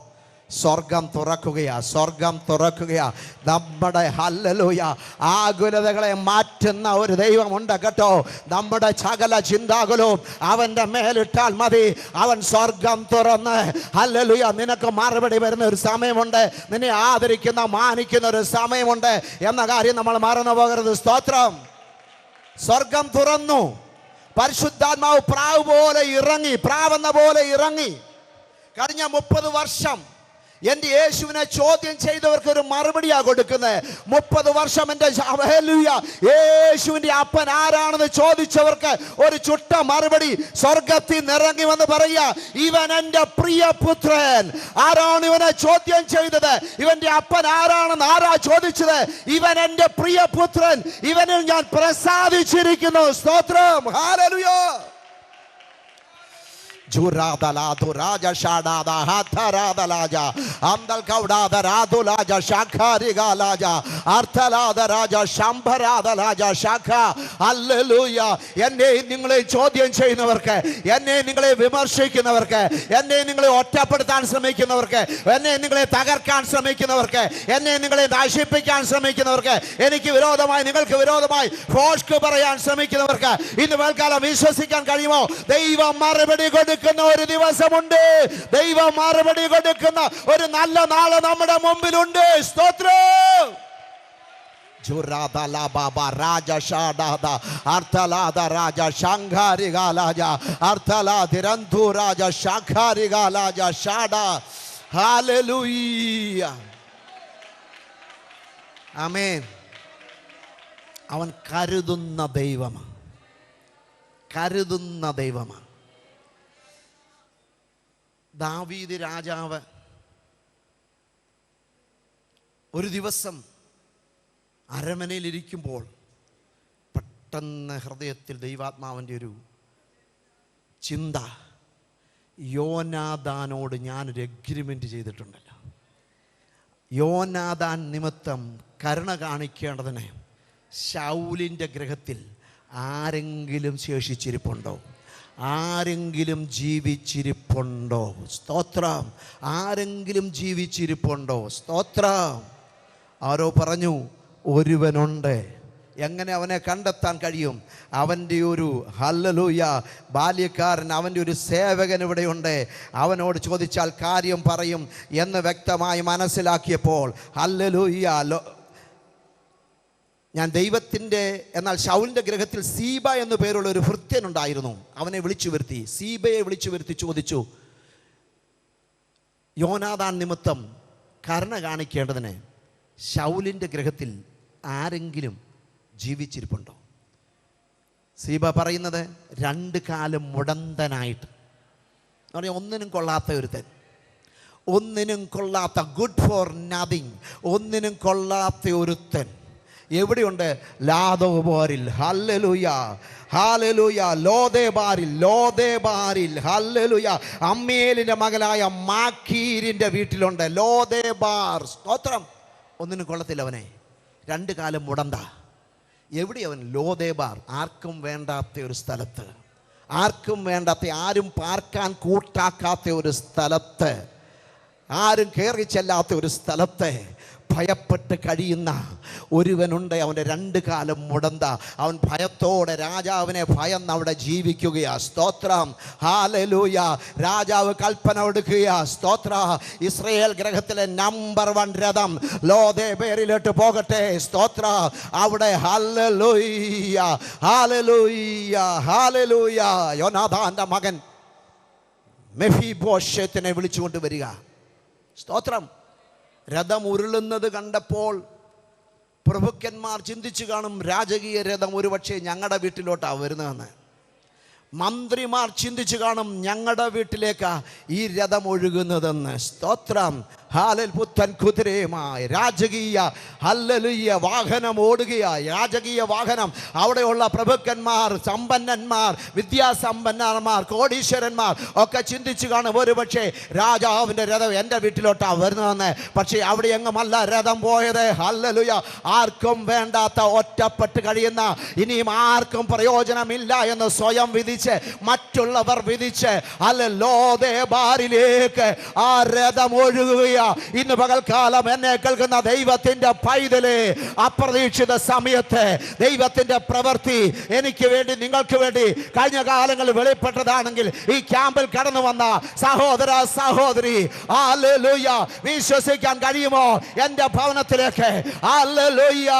സ്വർഗം തുറക്കുകയാ, സ്വർഗം തുറക്കുകയാ. നമ്മുടെ ഹല്ലേലൂയ ആകുലതകളെ മാറ്റുന്ന ഒരു ദൈവമുണ്ട് കേട്ടോ. നമ്മുടെ സകല ചിന്താകുലവും അവൻ്റെ മേലിട്ടാൽ മതി. അവൻ സ്വർഗം തുറന്ന് ഹല്ലേലൂയ നിനക്ക് മറുപടി വരുന്ന ഒരു സമയമുണ്ട്. നിന്നെ ആദരിക്കുന്ന മാനിക്കുന്ന ഒരു സമയമുണ്ട് എന്ന കാര്യം നമ്മൾ മറന്നു പോകരുത്. സ്തോത്രം. സ്വർഗം തുറന്നു. പരിശുദ്ധാത്മാവ് പ്രാവെന്ന പോലെ ഇറങ്ങി. കഴിഞ്ഞ 30 വർഷം എൻ്റെ യേശുവിനെ ചോദ്യം ചെയ്തവർക്ക് ഒരു മറുപടിയാ കൊടുക്കുന്നത്. 30 വർഷം എൻ്റെ യേശുവിൻ്റെ അപ്പൻ ആരാണെന്ന് ചോദിച്ചവർക്ക് ഒരു ചുട്ട മറുപടി സ്വർഗത്തിൽ നിറങ്ങി വന്ന് പറയുക, ഇവൻ എൻ്റെ പ്രിയപുത്രൻ. ആരാണ് ഇവനെ ചോദ്യം ചെയ്തത്? ഇവൻ്റെ അപ്പൻ ആരാണെന്ന് ആരാ ചോദിച്ചത്? ഇവൻ എൻ്റെ പ്രിയപുത്രൻ, ഇവനിൽ ഞാൻ പ്രസാദിച്ചിരിക്കുന്നു. സ്തോത്രം. Hallelujah. Juradalado Raja Shadada Hatarada Laja Andal Kaudada Radulaja Shakariga Laja Artalada Raja Shambarada Laja Shaka. Hallelujah. എന്നെ നിങ്ങളെ ചോദ്യം ചെയ്യുന്നവർക്ക്, എന്നെ നിങ്ങളെ വിമർശിക്കുന്നവർക്ക്, എന്നെ നിങ്ങളെ ഒറ്റപ്പെടുത്താൻ ശ്രമിക്കുന്നവർക്ക്, എന്നെ നിങ്ങളെ തകർക്കാൻ ശ്രമിക്കുന്നവർക്ക്, എന്നെ നിങ്ങളെ നശിപ്പിക്കാൻ ശ്രമിക്കുന്നവർക്ക്, എനിക്ക് വിരോധമായി നിങ്ങൾക്ക് വിരോധമായി ഫോഷ്ക്ക് പറയാൻ ശ്രമിക്കുന്നവർക്ക് ഇന്ന് മേൽക്കാലം വിശ്വസിക്കാൻ കഴിയുമോ? ദൈവം മറുപടി കൊടുക്കുന്ന ഒരു ദിവസമുണ്ട്. ദൈവം മറുപടി കൊടുക്കുന്ന ഒരു നല്ല നാള് നമ്മുടെ മുമ്പിലുണ്ട്. സ്തോത്രം. Juradala Baba Raja Shadada Artalada Raja Shankari Galaja Artala Dirantu Raja Shankari Galaja Shada. Hallelujah. Amen. അവൻ കരുതുന്ന ദൈവമാണ്. കരുതുന്ന ദൈവമാണ്. ദാവീദ് രാജാവ് ഒരു ദിവസം അരമനയിലിരിക്കുമ്പോൾ പെട്ടെന്ന് ഹൃദയത്തിൽ ദൈവാത്മാവിൻ്റെ ഒരു ചിന്ത, യോനാദാനോട് ഞാനൊരു എഗ്രിമെൻ്റ് ചെയ്തിട്ടുണ്ടല്ലോ, യോനാദാൻ നിമിത്തം കരുണ കാണിക്കേണ്ടതിന് ശൗലിൻ്റെ ഗൃഹത്തിൽ ആരെങ്കിലും ശേഷിച്ചിരിപ്പുണ്ടോ? ആരെങ്കിലും ജീവിച്ചിരിപ്പുണ്ടോ? സ്തോത്രം. ആരെങ്കിലും ജീവിച്ചിരിപ്പുണ്ടോ? സ്തോത്രം. ആരോ പറഞ്ഞു ഒരുവനുണ്ട്. എങ്ങനെ അവനെ കണ്ടെത്താൻ കഴിയും? അവൻ്റെ ഒരു ഹല്ലേലൂയ ബാല്യക്കാരൻ, അവൻ്റെ ഒരു സേവകൻ ഇവിടെയുണ്ട്. അവനോട് ചോദിച്ചാൽ കാര്യം പറയും എന്ന് വ്യക്തമായി മനസ്സിലാക്കിയപ്പോൾ ഹല്ലേലൂയ ഞാൻ ദൈവത്തിൻ്റെ എന്നാൽ ശൗലിൻ്റെ ഗൃഹത്തിൽ സീബ എന്നു പേരുള്ള ഒരു ഭൃത്യനുണ്ടായിരുന്നു. അവനെ വിളിച്ചു വരുത്തി, സീബയെ വിളിച്ചു വരുത്തി ചോദിച്ചു, യോനാദാൻ നിമിത്തം കരുണ കാണിക്കേണ്ടതിന് ശൗലിൻ്റെ ഗൃഹത്തിൽ ആരെങ്കിലും ജീവിച്ചിരിപ്പുണ്ടോ? സീബ പറയുന്നത് 2 കാലം മുടന്തനായിട്ട് എന്ന് പറഞ്ഞാൽ ഒന്നിനും കൊള്ളാത്ത ഒരുത്തൻ, ഒന്നിനും കൊള്ളാത്ത, ഗുഡ് ഫോർ നത്തിങ്, ഒന്നിനും കൊള്ളാത്ത ഒരുത്തൻ എവിടെയുണ്ട്? ലാദോബാരിൽ. ഹല്ലേലൂയ ഹല്ലേലൂയ. ലോദേബാരിൽ ഹല്ലേലൂയ. അമ്മേലിൻ്റെ മകനായ മാക്കീരിൻ്റെ വീട്ടിലുണ്ട് ലോദേബാർ. സ്തോത്രം. ഒന്നിനും കൊള്ളത്തില്ല അവനെ. 2 കാലം മുടന്ത. എവിടെയവൻ? ലോദേബാർ. ആർക്കും വേണ്ടാത്ത ഒരു സ്ഥലത്ത്, ആർക്കും വേണ്ടാത്ത, ആരും പാർക്കാൻ കൂട്ടാക്കാത്ത ഒരു സ്ഥലത്ത്, ആരും കയറി ചെല്ലാത്ത ഒരു സ്ഥലത്ത് ഭയപ്പെട്ട് കഴിയുന്ന ഒരുവനുണ്ട്. അവൻ്റെ 2 കാലം മുടന്ത. അവൻ ഭയത്തോടെ രാജാവിനെ ഭയന്ന് അവിടെ ജീവിക്കുകയാ. സ്തോത്രം. ഹല്ലേലൂയ. രാജാവ് കൽപ്പന കൊടുക്കുകയാ. സ്തോത്ര. ഇസ്രായേൽ ഗ്രഹത്തിലെ നമ്പർ 1 രഥം ലോദേബേരിലോട്ട് പോകട്ടെ. സ്തോത്ര. അവിടെ ഹല്ലേലൂയ ഹല്ലേലൂയ ഹല്ലേലൂയ യോനാഥാന്റെ മകൻ മെഫീബോശത്തിനെ വിളിച്ചുകൊണ്ട് വരിക. സ്തോത്രം. രഥം ഉരുളുന്നത് കണ്ടപ്പോൾ പ്രഭുക്കന്മാർ ചിന്തിച്ചു കാണും, രാജകീയ രഥം ഒരുപക്ഷെ ഞങ്ങളുടെ വീട്ടിലോട്ടാണ് വരുന്നതെന്ന്. മന്ത്രിമാർ ചിന്തിച്ചു കാണും, ഞങ്ങളുടെ വീട്ടിലേക്കാ ഈ രഥം ഒഴുകുന്നതെന്ന്. സ്തോത്രം. ഹാലൽ പുത്തൻ കുതിരയുമായി രാജകീയ ഹല്ലേലൂയ വാഹനം ഓടുകയായി. രാജകീയ വാഹനം. അവിടെയുള്ള പ്രഭുക്കന്മാർ, സമ്പന്നന്മാർ, വിദ്യാസമ്പന്നന്മാർ, കോടീശ്വരന്മാർ ഒക്കെ ചിന്തിച്ചു കാണും, ഒരു പക്ഷേ രാജാവിൻ്റെ രഥം എൻ്റെ വീട്ടിലോട്ടാണ് വരുന്നതെന്ന്. പക്ഷേ അവിടെ എങ്ങുമല്ല രഥം പോയത്. ഹല്ലേലൂയ. ആർക്കും വേണ്ടാത്ത, ഒറ്റപ്പെട്ട് കഴിയുന്ന, ഇനിയും ആർക്കും പ്രയോജനമില്ല എന്ന് സ്വയം വിധിച്ച്, മറ്റുള്ളവർ വിധിച്ച് ലോദേബാരിലേക്ക് ആ രഥം ഒഴുകുകയാണ്. ഇന്ന് പകൽക്കാലം എന്നെ കേൾക്കുന്ന ദൈവത്തിന്റെ പൈതലേ, അപ്രതീക്ഷിത സമയത്ത് ദൈവത്തിന്റെ പ്രവൃത്തി എനിക്ക് വേണ്ടി, നിങ്ങൾക്ക് വേണ്ടി കഴിഞ്ഞ കാലങ്ങളിൽ വെളിപ്പെട്ടതാണെങ്കിൽ ഈ ക്യാമ്പിൽ കടന്നു വന്ന സഹോദര സഹോദരി, ഹല്ലേലൂയ, വിശ്വസിക്കാൻ കഴിയുമോ? എന്റെ ഭവനത്തിലേക്ക് ഹല്ലേലൂയ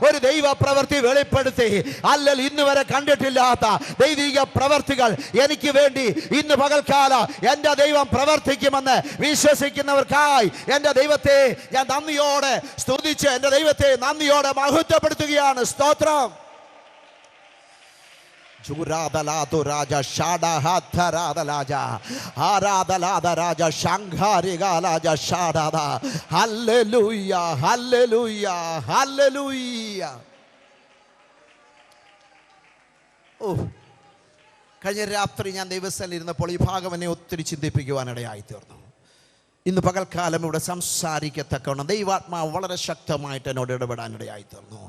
ഒരു ദൈവ പ്രവൃത്തി വെളിപ്പെടുത്തി, അല്ലെങ്കിൽ ഇന്ന് വരെ കണ്ടിട്ടില്ലാത്ത ദൈവിക പ്രവർത്തികൾ എനിക്ക് വേണ്ടി ഇന്ന് പകൽക്കാലം എന്റെ ദൈവം പ്രവർത്തിക്കുമെന്ന് വിശ്വസിക്കുന്നവർക്കായി എന്റെ ദൈവത്തെ ഞാൻ നന്ദിയോടെ സ്തുതിച്ച് എന്റെ ദൈവത്തെ നന്ദിയോടെ മഹത്വപ്പെടുത്തുകയാണ്. സ്തോത്രം. കഴിഞ്ഞ രാത്രി ഞാൻ ദൈവസ്ഥലിൽ ഇരുന്നപ്പോൾ ഈ ഭാഗം എന്നെ ഒത്തിരി ചിന്തിപ്പിക്കുവാനിടയായി തീർന്നു. ഇന്ന് പകൽക്കാലം ഇവിടെ സംസാരിക്കത്തക്കവണ്ണം ദൈവാത്മാവ് വളരെ ശക്തമായിട്ട് എന്നോട് ഇടപെടാനിടയായി തീർന്നു.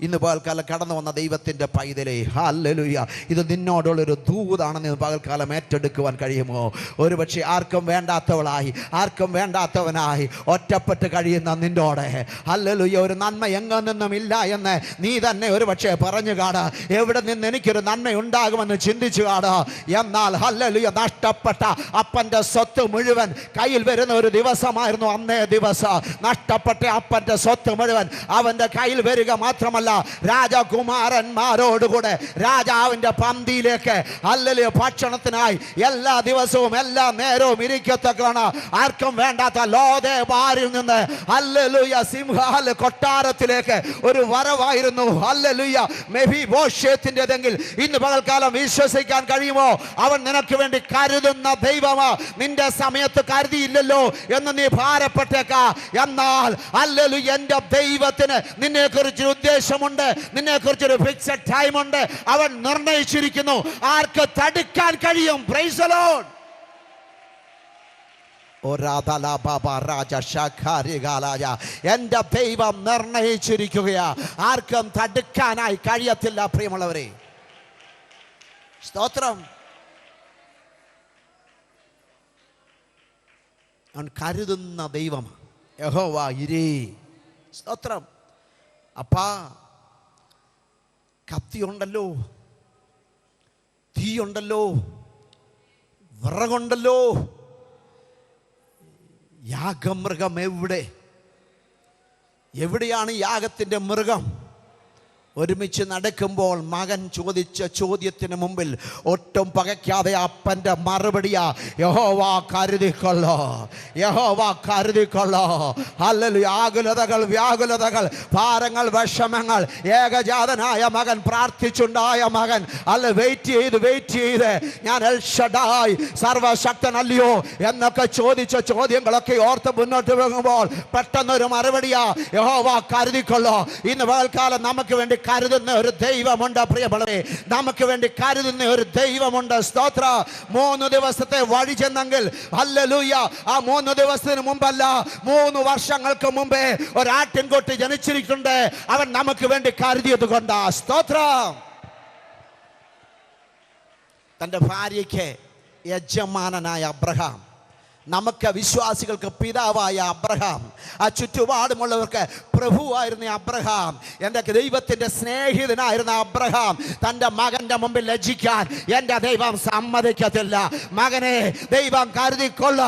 ഇന്ന് പകൽക്കാലം കടന്നു വന്ന ദൈവത്തിൻ്റെ പൈതലേ, ഹല്ലേലൂയ, ഇത് നിന്നോടുള്ളൊരു ദൂതാണെന്ന് ഇന്ന് പകൽക്കാലം ഏറ്റെടുക്കുവാൻ കഴിയുമോ? ഒരുപക്ഷെ ആർക്കും വേണ്ടാത്തവളായി, ആർക്കും വേണ്ടാത്തവനായി ഒറ്റപ്പെട്ട് കഴിയുന്ന നിന്നോട് ഹല്ലേലൂയ ഒരു നന്മ എങ്ങും നിന്നും ഇല്ല എന്ന് നീ തന്നെ ഒരുപക്ഷെ പറഞ്ഞു കാണാ. എവിടെ നിന്ന് എനിക്കൊരു നന്മ ഉണ്ടാകുമെന്ന് ചിന്തിച്ചു കാണാ. എന്നാൽ ഹല്ലേലൂയ നഷ്ടപ്പെട്ട അപ്പൻ്റെ സ്വത്ത് മുഴുവൻ കയ്യിൽ വരുന്ന ഒരു ദിവസമായിരുന്നു അന്നേ ദിവസം. നഷ്ടപ്പെട്ട അപ്പന്റെ സ്വത്ത് മുഴുവൻ അവന്റെ കയ്യിൽ വരിക മാത്രമല്ല, രാജകുമാരന്മാരോടുകൂടെ രാജാവിന്റെ പന്തിയിലേക്ക് ഹല്ലേലൂയ ഭക്ഷണത്തിനായി എല്ലാ ദിവസവും എല്ലാ നേരവും ഇരിക്കത്തക്കാണ്. ആർക്കും വേണ്ടാത്ത ലോദേബാരിൽ നിന്ന് ഹല്ലേലൂയ സിംഹാൽ കൊട്ടാരത്തിലേക്ക് ഒരു വരവായിരുന്നു. ഹല്ലേലൂയ മെഫീബോശേത്തിന്റെതെങ്കിൽ ഇന്ന് പകൽക്കാലം വിശ്വസിക്കാൻ കഴിയുമോ? അവൻ നിനക്ക് വേണ്ടി കരുതുന്ന ദൈവമാ. നിന്റെ സമയത്ത് കരുതിയില്ലല്ലോ എന്ന് നീ ഭാരപ്പെട്ടേക്ക. എന്നാൽ ഹല്ലേലൂയ എന്റെ ദൈവത്തിന് നിന്നെ കുറിച്ചൊരു ഉദ്ദേശമുണ്ട്, നിന്നെ കുറിച്ചൊരു ഫിക്സഡ് ടൈം ഉണ്ട്. അവൻ നിർണയിച്ചിരിക്കുന്നു. ആർക്ക് തടുക്കാൻ കഴിയും? Price the Lord. എന്റെ ദൈവം നിർണയിച്ചിരിക്കുകയാ. ആർക്കും തടുക്കാനായി കഴിയത്തില്ല പ്രിയമുള്ളവരെ. സ്തോത്രം. അവൻ കരുതുന്ന ദൈവം യഹോവ ഇരേ. സ്തോത്രം. അപ്പാ കത്തിയുണ്ടല്ലോ, തീയുണ്ടല്ലോ, വിറകുണ്ടല്ലോ, യാഗമൃഗം എവിടെയാണ് യാഗത്തിൻ്റെ മൃഗം? ഒരുമിച്ച് നടക്കുമ്പോൾ മകൻ ചോദിച്ച ചോദ്യത്തിന് മുമ്പിൽ ഒട്ടും പകയ്ക്കാതെ അപ്പൻ്റെ മറുപടിയാ, യഹോവ കരുതിക്കൊള്ളോ, യഹോവ കരുതിക്കൊള്ളോ. ഹല്ലേലൂയ. ആകുലതകൾ, വ്യാകുലതകൾ, ഭാരങ്ങൾ, വിഷമങ്ങൾ, ഏകജാതനായ മകൻ, പ്രാർത്ഥിച്ചുണ്ടായ മകൻ വെയിറ്റ് ചെയ്ത് ഞാൻ എൽ ഷഡായ് സർവശക്തനല്ലയോ എന്നൊക്കെ ചോദിച്ച ചോദ്യങ്ങളൊക്കെ ഓർത്ത് മുന്നോട്ട് പോകുമ്പോൾ പെട്ടെന്നൊരു മറുപടിയാ, യഹോവ കരുതിക്കൊള്ളോ. ഇന്ന് പകൽക്കാലം നമുക്ക് വേണ്ടി കരുതുന്ന ഒരു ദൈവമുണ്ട് പ്രിയമുള്ളവരെ. നമുക്ക് വേണ്ടി കരുതുന്ന ഒരു ദൈവമുണ്ട്. സ്തോത്ര. 3 ദിവസത്തെ വഴി ചെന്നെങ്കിൽ ഹല്ലേലൂയ ആ 3 ദിവസത്തിന് മുമ്പല്ല, 3 വർഷങ്ങൾക്ക് മുമ്പേ ഒരാട്ടിൻകുട്ടി ജനിച്ചിരിക്കുന്നുണ്ട്. അവൻ നമുക്ക് വേണ്ടി കരുതിയത് കൊണ്ടാ. സ്തോത്രം. തൻ്റെ ഭാര്യയ്ക്ക് യജമാനനായ അബ്രഹാം, നമുക്ക് വിശ്വാസികൾക്ക് പിതാവായ അബ്രഹാം, ആ ചുറ്റുപാടുമുള്ളവർക്ക് പ്രഭുവായിരുന്ന അബ്രഹാം, എൻ്റെ ദൈവത്തിൻ്റെ സ്നേഹിതനായിരുന്ന അബ്രഹാം തൻ്റെ മകൻ്റെ മുമ്പിൽ ലജ്ജിക്കാൻ എൻ്റെ ദൈവം സമ്മതിക്കത്തില്ല. മകനെ ദൈവം കരുതിക്കൊള്ള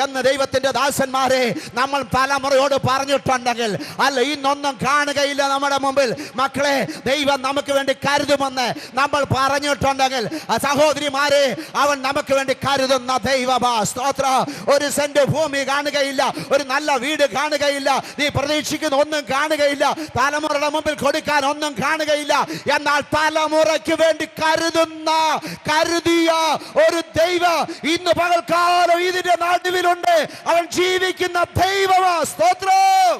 എന്ന് ദൈവത്തിൻ്റെ ദാസന്മാരെ നമ്മൾ തലമുറയോട് പറഞ്ഞിട്ടുണ്ടെങ്കിൽ, അല്ല ഇന്നൊന്നും കാണുകയില്ല നമ്മുടെ മുമ്പിൽ, മക്കളെ ദൈവം നമുക്ക് വേണ്ടി കരുതുമെന്ന് നമ്മൾ പറഞ്ഞിട്ടുണ്ടെങ്കിൽ, സഹോദരിമാരെ അവൻ നമുക്ക് വേണ്ടി കരുതുന്ന ദൈവമാ. സ്തോത്ര. ഒരു സെന്റ് ഭൂമി കാണുകയില്ല, ഒരു നല്ല വീട് കാണുകയില്ല, നീ പ്രതീക്ഷിക്കുന്ന ഒന്നും കാണുകയില്ല, തലമുറയുടെ മുമ്പിൽ കൊടുക്കാൻ ഒന്നും കാണുകയില്ല. എന്നാൽ തലമുറയ്ക്ക് വേണ്ടി കരുതിയ ഒരു ദൈവം ഇന്ന് പകൽക്കാലം ഇതിന്റെ നടുവിലുണ്ട്. അവൻ ജീവിക്കുന്ന ദൈവമാ. സ്തോത്രം.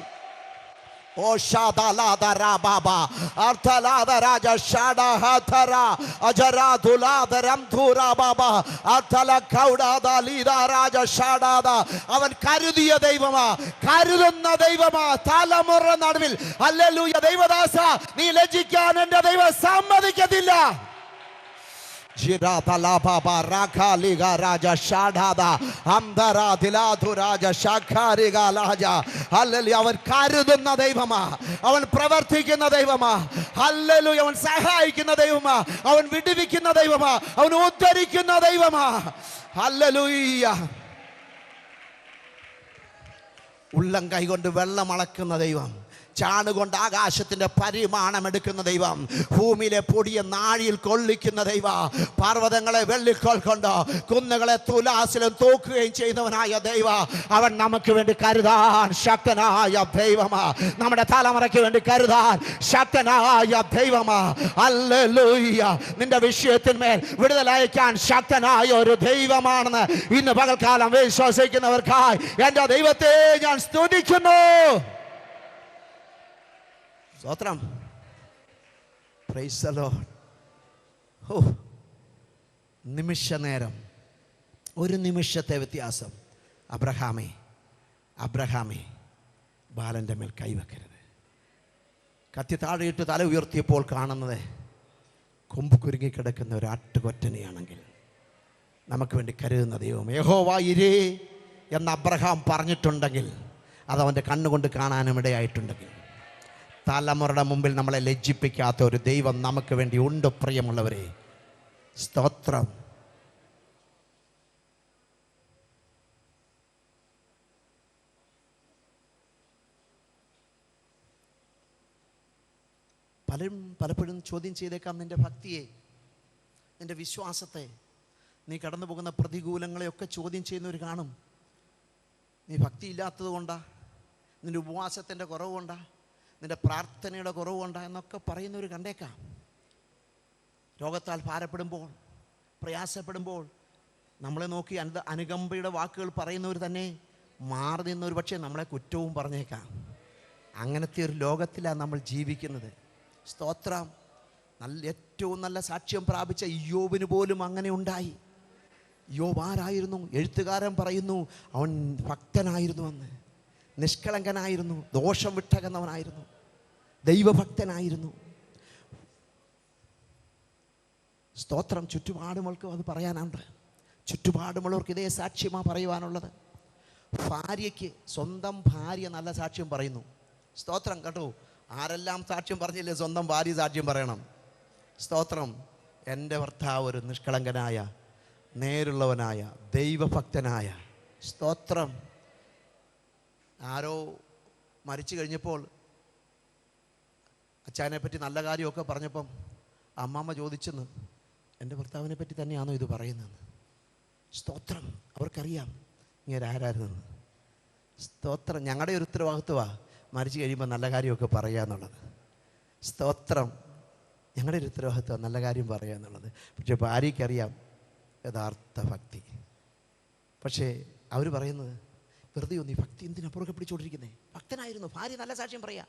O shadalada rababa arthalada raja shada hathara ajaradulada ramthura baba arthala kaudada lida raja shadada. അവൻ കരുതിയ ദൈവമാ, കരുതുന്ന ദൈവമാ. തലമുറ നടുവിൽ ഹല്ലേലൂയ. ദൈവദാസ നീ ലജ്ജിക്കാൻ എൻ്റെ ദൈവം സമ്മതിക്കത്തില്ല. അവൻ കരുതുന്ന ദൈവമാ, അവൻ പ്രവർത്തിക്കുന്ന ദൈവമാ. ഹല്ലേലൂയ. അവൻ സഹായിക്കുന്ന ദൈവമാ, അവൻ വിടുവിക്കുന്ന ദൈവമാ, അവൻ ഉദ്ധരിക്കുന്ന ദൈവമാ. ഹല്ലേലൂയ. ഉള്ളം കൈകൊണ്ട് വെള്ളം അളക്കുന്ന ദൈവം, ചാണുകൊണ്ട് ആകാശത്തിന്റെ പരിമാണം എടുക്കുന്ന ദൈവം, ഭൂമിയിലെ പൊടിയെ നാഴിയിൽ കൊള്ളിക്കുന്ന ദൈവം, പർവ്വതങ്ങളെ വെള്ളിക്കോൽ കൊണ്ട് കുന്നുകളെ തുലാസിലും തൂക്കുകയും ചെയ്യുന്നവനായ ദൈവം. അവൻ നമുക്ക് വേണ്ടി കരുതാൻ ശക്തനായ ദൈവമാ, നമ്മുടെ തലമുറയ്ക്ക് വേണ്ടി കരുതാൻ ശക്തനായ ദൈവമാ. ഹല്ലേലൂയ. നിന്റെ വിഷയത്തിന്മേൽ വിടുതലയക്കാൻ ശക്തനായ ഒരു ദൈവമാണെന്ന് ഇന്ന് പകൽക്കാലം വിശ്വസിക്കുന്നവർക്കായി എൻ്റെ ദൈവത്തെ ഞാൻ സ്തുതിക്കുന്നു. സ്തോത്രം. Praise the Lord. നിമിഷ നേരം, ഒരു നിമിഷത്തെ വ്യത്യാസം. അബ്രഹാമേ ബാലൻ്റെ മേൽ കൈവെക്കരുത്. കത്തി താഴെയിട്ട് തല ഉയർത്തിയപ്പോൾ കാണുന്നത് കൊമ്പ് കുരുങ്ങിക്കിടക്കുന്ന ഒരു ആട്ടുകൊറ്റനെയാണെങ്കിൽ നമുക്ക് വേണ്ടി കരുതുന്ന ദൈവം യഹോവ ഇരേ എന്ന് അബ്രഹാം പറഞ്ഞിട്ടുണ്ടെങ്കിൽ, അതവൻ്റെ കണ്ണുകൊണ്ട് കാണാനും ഇടയായിട്ടുണ്ടെങ്കിൽ, തലമുറയുടെ മുമ്പിൽ നമ്മളെ ലജ്ജിപ്പിക്കാത്ത ഒരു ദൈവം നമുക്ക് വേണ്ടി ഉണ്ട്. പ്രിയമുള്ളവരെ, സ്തോത്രം. പലപ്പോഴും ചോദ്യം ചെയ്തേക്കാം നിന്റെ ഭക്തിയെ, നിന്റെ വിശ്വാസത്തെ. നീ കടന്നു പോകുന്ന പ്രതികൂലങ്ങളെയൊക്കെ ചോദ്യം ചെയ്യുന്നവർ കാണും. നീ ഭക്തിയില്ലാത്തത് കൊണ്ടാ, നിന്റെ ഉപവാസത്തിൻ്റെ കുറവ് കൊണ്ടാ, നിന്റെ പ്രാർത്ഥനയുടെ കുറവുകൊണ്ടാ എന്നൊക്കെ പറയുന്നവർ കണ്ടേക്കാം. രോഗത്താൽ ഭാരപ്പെടുമ്പോൾ, പ്രയാസപ്പെടുമ്പോൾ നമ്മളെ നോക്കി അനുകമ്പയുടെ വാക്കുകൾ പറയുന്നവർ തന്നെ മാറി നിന്നൊരു പക്ഷേ നമ്മളെ കുറ്റവും പറഞ്ഞേക്കാം. അങ്ങനത്തെ ഒരു ലോകത്തിലാണ് നമ്മൾ ജീവിക്കുന്നത്. സ്തോത്രം. ഏറ്റവും നല്ല സാക്ഷ്യം പ്രാപിച്ച ഇയ്യോബിന് പോലും അങ്ങനെ ഉണ്ടായി. ഇയ്യോബ് ആരായിരുന്നു? എഴുത്തുകാരൻ പറയുന്നു അവൻ ഭക്തനായിരുന്നുവെന്ന്. നിഷ്കളങ്കനായിരുന്നു, ദോഷം വിട്ടകന്നവനായിരുന്നു, ദൈവഭക്തനായിരുന്നു. സ്തോത്രം. ചുറ്റുപാടുമുള്ളവർക്ക് അത് പറയാനുണ്ട്. ചുറ്റുപാടുമുള്ളവർക്ക് ഇതേ സാക്ഷ്യമാണ് പറയുവാനുള്ളത്. ഭാര്യയ്ക്ക്, സ്വന്തം ഭാര്യ നല്ല സാക്ഷ്യം പറയുന്നു. സ്തോത്രം കേട്ടോ. ആരെല്ലാം സാക്ഷ്യം പറഞ്ഞില്ലേ, സ്വന്തം ഭാര്യ സാക്ഷ്യം പറയണം. സ്തോത്രം. എൻ്റെ ഭർത്താവ് ഒരു നിഷ്കളങ്കനായ, നേരുള്ളവനായ, ദൈവഭക്തനായ. സ്തോത്രം. ആരോ മരിച്ചു കഴിഞ്ഞപ്പോൾ അച്ചാനെ പറ്റി നല്ല കാര്യമൊക്കെ പറഞ്ഞപ്പം അമ്മാമ്മ ചോദിച്ചെന്ന്, എൻ്റെ ഭർത്താവിനെ പറ്റി തന്നെയാണോ ഇത് പറയുന്നതെന്ന്. സ്തോത്രം. അവർക്കറിയാം ഇങ്ങനെ ആരായിരുന്നെന്ന്. സ്തോത്രം. ഞങ്ങളുടെ ഒരു ഉത്തരവാദിത്വമാണ് മരിച്ചു കഴിയുമ്പോൾ നല്ല കാര്യമൊക്കെ പറയുക എന്നുള്ളത്. സ്തോത്രം. ഞങ്ങളുടെ ഒരു ഉത്തരവാദിത്വമാണ് നല്ല കാര്യം പറയുക എന്നുള്ളത്. പക്ഷേ ഭാര്യയ്ക്കറിയാം യഥാർത്ഥ ഭക്തി. പക്ഷേ അവർ പറയുന്നത്, വെറുതെ നീ ഭക്തി എന്തിനാ പുറകെ പിടിച്ചുകൊണ്ടിരിക്കുന്നത്? ഭക്തനായിരുന്നു, ഭാര്യ നല്ല സാക്ഷ്യം പറയാ.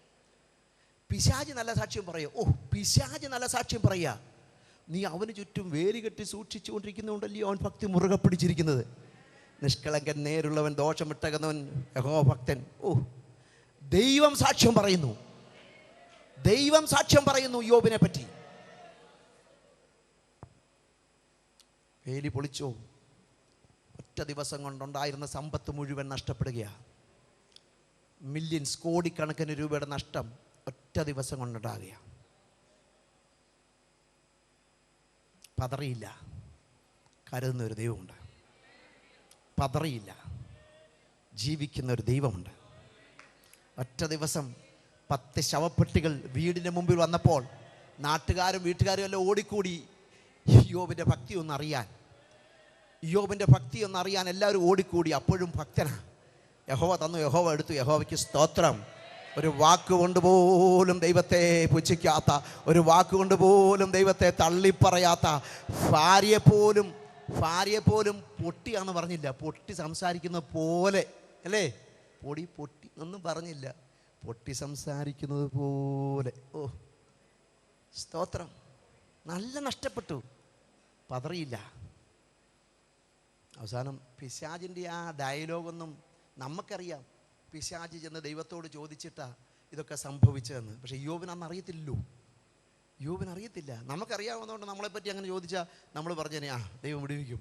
പിശാച് നല്ല സാക്ഷ്യം പറയോ? പിശാച് നല്ല സാക്ഷ്യം പറയാ. നീ അവന് ചുറ്റും വേലി കെട്ടി സൂക്ഷിച്ചു കൊണ്ടിരിക്കുന്നതുകൊണ്ടല്ലേ അവൻ ഭക്തി മുറുകെ പിടിച്ചിരിക്കുന്നത്. നിഷ്കളങ്കൻ, നേരുള്ളവൻ, ദോഷം വിട്ടകന്നവൻ, യഹോവ ഭക്തൻ. ദൈവം സാക്ഷ്യം പറയുന്നു. ദൈവം സാക്ഷ്യം പറയുന്നു യോബിനെ പറ്റി. വേലി പൊളിച്ചോ? ഒറ്റ ദിവസം കൊണ്ടുണ്ടായിരുന്ന സമ്പത്ത് മുഴുവൻ നഷ്ടപ്പെടുകയാണ്. മില്യൻസ്, കോടിക്കണക്കിന് രൂപയുടെ നഷ്ടം ഒറ്റ ദിവസം കൊണ്ടുണ്ടാകുകയാണ്. പതറിയില്ല. കരുതുന്ന ഒരു ദൈവമുണ്ട്. പതറിയില്ല. ജീവിക്കുന്ന ഒരു ദൈവമുണ്ട്. ഒറ്റ ദിവസം 10 ശവപ്പെട്ടികൾ വീടിൻ്റെ മുമ്പിൽ വന്നപ്പോൾ നാട്ടുകാരും വീട്ടുകാരും എല്ലാം ഓടിക്കൂടി യോബിൻ്റെ ഭക്തി ഒന്നറിയാൻ. യോബിൻ്റെ ഭക്തി ഒന്നറിയാൻ എല്ലാവരും ഓടിക്കൂടി. അപ്പോഴും ഭക്തനാ. യഹോവ തന്നു, യഹോവ എടുത്തു. യഹോവയ്ക്ക് സ്തോത്രം. ഒരു വാക്കുകൊണ്ട് പോലും ദൈവത്തെ പുച്ഛിക്കാത്ത, ഒരു വാക്കുകൊണ്ട് പോലും ദൈവത്തെ തള്ളിപ്പറയാത്ത, ഭാര്യയെ പോലും പൊട്ടിയാണെന്ന് പറഞ്ഞില്ല. പൊട്ടി സംസാരിക്കുന്ന പോലെ അല്ലേ? പൊട്ടി ഒന്നും പറഞ്ഞില്ല. പൊട്ടി സംസാരിക്കുന്നത് പോലെ. സ്തോത്രം. നല്ല നഷ്ടപ്പെട്ടു. പതറിയില്ല. അവസാനം പിശാചിൻ്റെ ആ ഡയലോഗൊന്നും നമുക്കറിയാം. പിശാച് ചെന്ന് ദൈവത്തോട് ചോദിച്ചിട്ടാ ഇതൊക്കെ സംഭവിച്ചതെന്ന്. പക്ഷെ യോബിന് അന്ന് അറിയത്തില്ലല്ലോ. യോബിന് അറിയത്തില്ല. നമുക്കറിയാവുന്നതുകൊണ്ട് നമ്മളെപ്പറ്റി അങ്ങനെ ചോദിച്ചാൽ നമ്മൾ പറഞ്ഞേനെ ദൈവം വിടുവിക്കും,